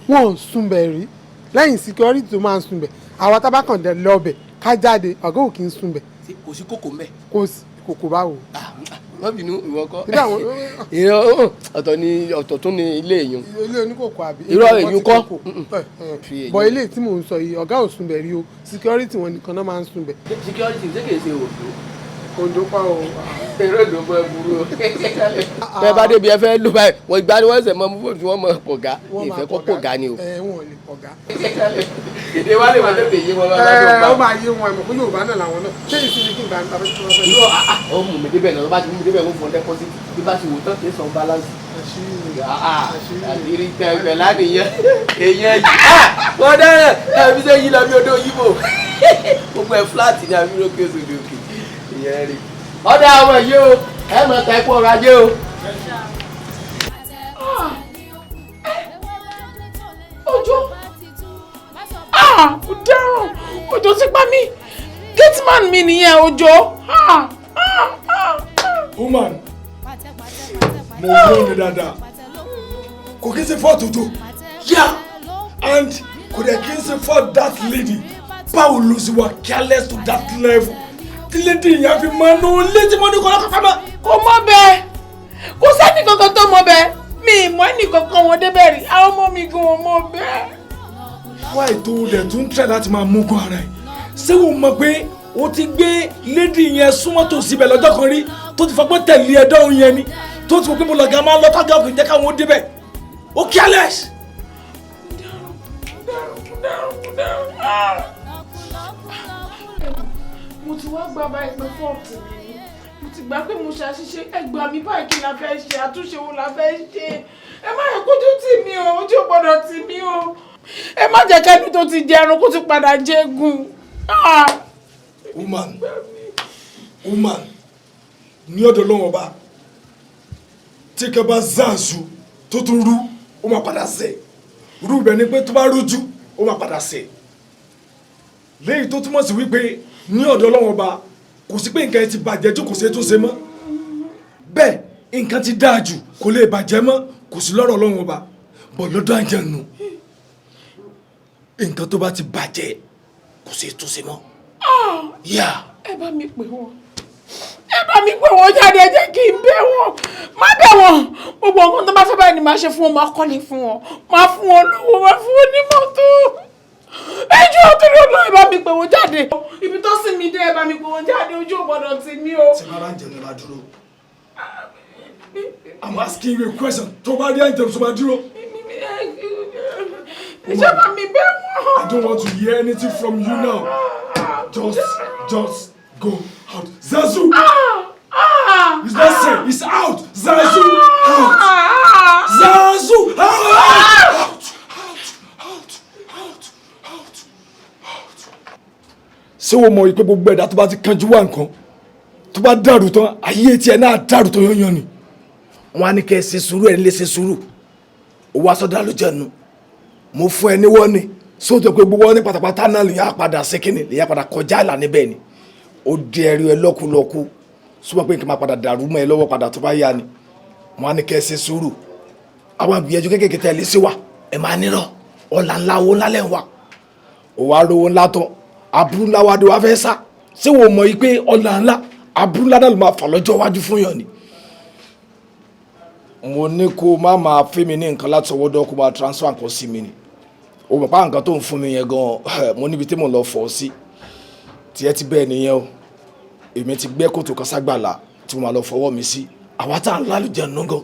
wọn ò sunbẹ̀ rí lẹ́yìn security tó máa ń sunbẹ̀ àwa tábà kàn dẹ̀ lọ́ọ̀bẹ̀ ká jáde ọ̀gá ò kì í sunbẹ̀. kò sí kòkó mbẹ. kò sí kòkó báwo. wọ́n bínú ìwọ kọ́ ọ̀tọ̀ ni ọ̀tọ̀ tún ni ilé èèyàn. ilé oníkòkò àbí. irọ́ èèyàn kọ́. bọ̀ ilé tí mò ń sọ yìí ọ̀gá ò sùn bẹ̀ rí o security wọn nìkan náà máa ń sùn bẹ̀. security ṣé kìí ṣe òdo. òdo pa o. èrò ìdò bọ́ ẹ burú o. bẹ́ẹ̀ bá débi ẹ fẹ́ lù báyìí wọ́n ìgbà ni wọ́n ṣẹ̀ mọ́ mú fóònù tí wọ́n mọ̀ pọ̀gá ìfẹ́ kó pọ̀gá ni o. wọn ò lè pọ̀gá. èdè wa lè wọ́n tètè yé wọn lọ́dọ̀ bá. ó máa yé wọn ẹ̀mọ̀ pé Yorùbá náà làwọn náà ṣé ìsinmi kí n bá ń tàbí tí wọ́n fẹ́. irọ́ ó mú mi débẹ̀ náà ló bá ti mú mi débẹ̀ wọ́n fún ọ deposit bí bá ti wò tán kì í san balance. àṣírí tẹ̀gbẹ̀ lánìyẹn èèyàn yìí wọ́n dáná ẹbí sẹ́ yí lọ bí odò yíbò gbogbo ẹ̀ flat ní àbí lókè sódì òkè ìyẹn rí ọ̀dà ọmọ yìí o ẹ̀ mọ̀ ta ẹ̀kọ́ ọ̀rọ̀ ajé o. Òjó ó dáràn Òjó ti pa mí gateman mi nìyẹn Òjó. woman mo gbọ́ mi dáadáa kò kí n ṣe fọ́ọ̀tù tó yá and kò dẹ̀ kí n ṣe fọ́ọ̀tù that lady báwo ló ṣe wà careless to that level tí lady yẹn fi máa ń nu létí mọ́ ní kọ́lá kankan mọ́. kò mọ bẹ́ẹ̀ kò sẹ́ni kankan tó mọ bẹ́ẹ̀ mi ìmọ̀ ẹnì kankan wọn débẹ̀ rí àwọn ọmọ mi gan wọn mọ bẹ́ẹ̀. wáyé tó dẹ̀ tún tẹ̀ láti máa mú gan ara ẹ̀ ṣé o mọ̀ pé o ti gbé lady yẹn súnmọ́ tó síbẹ̀ lọ́jọ́ kan rí tó ti fọgbọ́n tẹ̀lé ẹ̀dọ́ òun yẹn ni tó ti fọ pé mo lọ́gàá máa ń lọ tágà òkè jẹ́ káwọn ó débẹ̀ ó careless. mo ti wá gba báyìí pé fọ́ọ̀tì mi mo ti gbà pé mo ṣe àṣìṣe ẹgbàá mi báyìí kí la fẹ́ ṣe àtúnṣe wo la fẹ́ ṣe ẹ má yẹ kójú tì mí o ojú ò gbọ́dọ̀ tì mí o ẹ má jẹ́ kẹ́ni tó ti jẹun kó ti padà jẹ́gun. woman ní ọ̀dọ̀ lọ́wọ́ bá tí kẹ́ bá záàzù tó tún rú ó máa padà sẹ̀ rú bẹ́ẹ̀ ni pé tó bá rújú ó máa padà sẹ̀ léyìí tó túmọ̀ sí wípé ní ọ̀dọ̀ lọ́wọ́ bá kò sí pé nǹkan ẹ ti bàjẹ́ jù kò sí tó ṣe mọ́ bẹ́ẹ̀ nǹkan ti dáa jù kò lè bàjẹ́ mọ́ kò sí lọ́rọ̀ lọ́wọ́ bá bọ̀ lọ́dọ̀ àjẹnù nǹkan tó bá ti bàjẹ́ kò sí tó ṣe mọ́. ẹ bá mi pè wọ́n ẹ bá mi pè wọ́n jáde ẹ jẹ́ kí n bẹ̀ wọ́n má bẹ̀ wọ́n gbogbo nǹkan tó bá fẹ́ báyìí ni màá ṣe fún wọn màá kọ́lé fún wọn màá fún wọn lówó màá fún wọn ní mọ́tò ẹjọ́ tó ló lọ ẹ bá mi pè wọ́n jáde ibi tó sì mí dé ẹ bá mi pè wọ́n jáde ojú ò gbọ́dọ̀ tì mí o. tí bàbá ń jẹ ní ládùúró I'm asking you a question tó bá rí àìjẹun tó bá dúró. ìjọba bá mi bẹ̀ wọ́n. I don't want to hear anything from you now just go out. Zazu! It's not safe. It's out. Zazu! Out. Zazu! Out! Ṣé wo mọ̀ pé gbogbo ẹ̀dá tó bá ti kanjú wá nǹkan tó bá dàrú tán ayé tiẹ̀ náà dàrú tó yányán ni. Wọ́n á ní kẹ́ ẹ ṣe sùúrù ẹ̀ ń lè ṣe sùúrù. Owó aṣọ́dá ló jẹnu. Mo fún ẹ ní wọ́n ni. Sóòtọ́ pé gbogbo wọn ní pátápátá náà lè yá padà sékìnì lè yá padà kọjá ìlà níbẹ̀ ni. Ó di ẹrú ẹ lọ́kùlọ́kù súnmọ́ pé nǹkan máa padà dàrú mọ́ ẹ lọ́wọ́ padà tó bá yá ni wọ́n á ní kẹ́ ẹ ṣe sùúrù àwọn ìgbìyànjú kéékèèké tẹ̀lé sí wa ẹ máa nírọ̀ ọ̀là ńlá owó ńlá lẹ́ wà ó wá rówó ńlá tán aburú ńlá wa ni wàá fẹ́ sá ṣé wò mọ̀ yìí pé ọ̀là ńlá aburú ńlá náà ló máa fà lọ́jọ́ iwájú fún yàn ni. mo ní kó má máa fẹ́ mi ní nǹkan láti ọwọ́ dọ́ kó máa transfer nǹkan sí mi ni o mọ̀ pa nǹkan tó ń fún mi yẹn gan-an mo níbi tí mo lọ fọ́ sí tiẹ̀ ti bẹ́ẹ̀ nìyẹn o èmi ti gbẹ́ kòtò kan ságbàlá tí mo máa lọ fọwọ́ mi sí àwa tá à ń lálùjẹ nù gan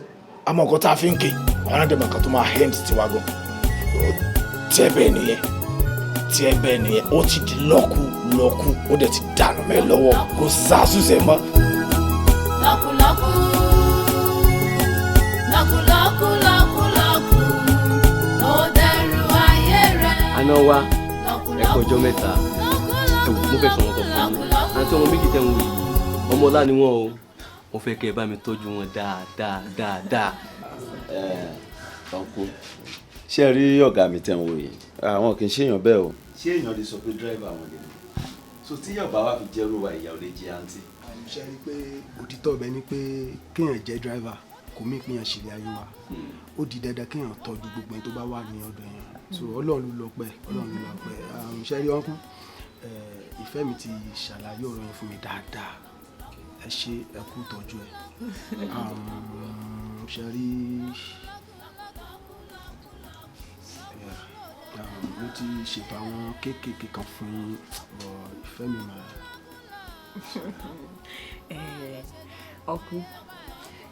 àmọ́ nǹkan tá a fi ń ké àwọn àdèmọ̀ nǹkan tó máa hand tiwa gan tiẹ̀ bẹ́ẹ̀ nìyẹn ó ti di lọ́kù ó dẹ̀ ti dànù mẹ́ lọ́wọ́ kò sàásùsẹ̀ mọ́. lọ́kùlọ́kù ló dẹrù ayé rẹ̀. àná wa ẹ̀kọ́ ọjọ́ mẹ́ta mo fẹ́ sọ̀rọ̀ kan fún mi àti ọmọ méjì tẹ̀ ń wò yìí ọmọ ọlá ni wọ́n o mo fẹ́ kẹ́ ẹ bá mi tọ́jú wọn dáadáa. ọkọ ṣé ẹ rí ọ̀gá mi tẹ̀ ń wò yìí àwọn kì í ṣèyàn bẹ́ẹ̀ o ṣé èèyàn lè sọ pé dírẹ́fà àwọn lè ní so tí yọ̀bá wa fi jẹ́rú wa ìyá ò lè jẹ àǹtí. ṣe rí i pé òtítọ́ ọbẹ̀ ni pé kéèyàn jẹ́ dírẹ́fà kò mí ìpínyàn ṣìlẹ̀ ayé wa ó di dandan kéèyàn tọ́jú gbogbo ẹni tó bá wà ní ọ̀dọ̀ yẹn so ọlọ́run ló pẹ́ ṣe rí ọkùn ìfẹ́ mi ti ṣàlàyé ọ̀rọ̀ yẹn fún mi dáadáa ẹ ṣe ẹ kú tọ́jú ẹ ṣe rí mo ti ṣètò àwọn kéékèèké kan fún yín bọ̀ ìfẹ́ mi máa. ọkùn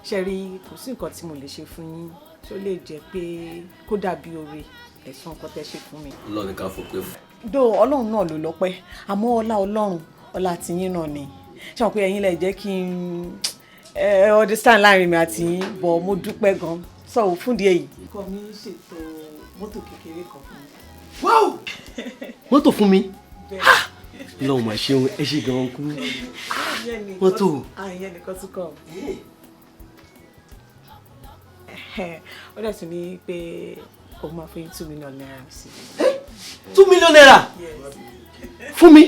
ṣe rí kò sí nǹkan tí mo lè ṣe fún yín tó lè jẹ́ pé kó dàbí oore ẹ̀san nǹkan tẹ́ ṣe fún mi. Ọlọ́run ní ká fòpẹ́ fún. dó ọlọ́run náà ló lọ́pẹ́ àmọ́ ọlá ọlọ́run ọlá tiyín náà ni ṣé wọn pé ẹ̀yin lẹ jẹ́ kí n understand láàrin mi àti yín bọ̀ mo dúpẹ́ gan sọ fún díẹ̀ yìí. ikọ̀ mi ṣètò mọ́tò kékeré kan fún mi. Wow! Mọ́tò fún mi? Ọlọ́run mà ṣeun ẹ ṣe gan kú. Mọ́tò. Àyẹ̀ nìkan tún kọ̀. Ó dẹ̀ tún ní pé o máa fún yín 2 million naira sí. 2 million naira? Fún mi?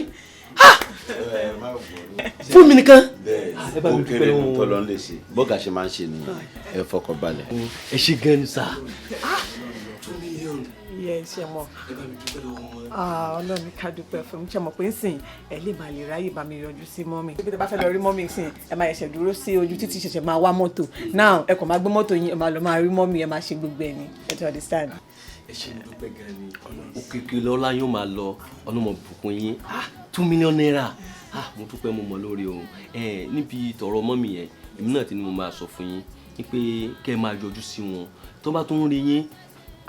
Fún mi nìkan? Bẹ́ẹ̀ ó kéré ní tọ́lọ́ ń lè ṣe bọ́gà ṣe máa ń ṣe nìyẹn ẹ fọkàn balẹ̀. Ẹ ṣe gan ni sá. 2 million. Yes, ṣe mọ̀. Ọlọ́run ká dúpẹ́ fún mi ṣe mọ̀ pé ń sìn ẹ lè máa lè ráyè bá mi yọjú sí mọ́mì. bí tẹ bá fẹ́ lọ rí mọ́mì sìn ẹ máa ṣẹ̀ṣẹ̀ dúró sí ojú títí ṣẹ̀ṣẹ̀ máa wá mọ́tò now ẹ kàn máa gbé mọ́tò yín ẹ máa lọ máa rí mọ́mì ẹ máa ṣe gbogbo ẹ̀ ní ẹ ti understand. Ẹ ṣe ń dúpẹ́ gan ni òkèké lọ́lá yóò máa lọ ọlọ́mọ bùkún yín 2 million naira mo dúpẹ́ mo mọ̀ lórí o níbi tọ̀rọ̀ mọ́mì yẹn èmi náà ti ní mo máa sọ fún yín ní pé kẹ́ ẹ máa yọjú sí wọn tó bá tún rí yín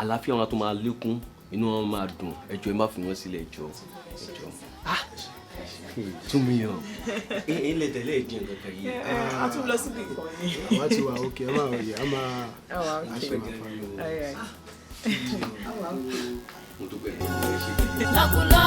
àlàáfíà wọn tó máa lékún inú wọn máa dùn ẹjọ́ ẹ má fi wọn sílẹ̀ ẹjọ́ 2 million ilé tẹ̀lé ìdí nǹkan kan yìí. a tún lọ síbi ìkọ́ ni. àwa ti wà òkè ẹ máa rí a máa ṣe máa fa yọ. mo dúpẹ́ ẹ ṣe.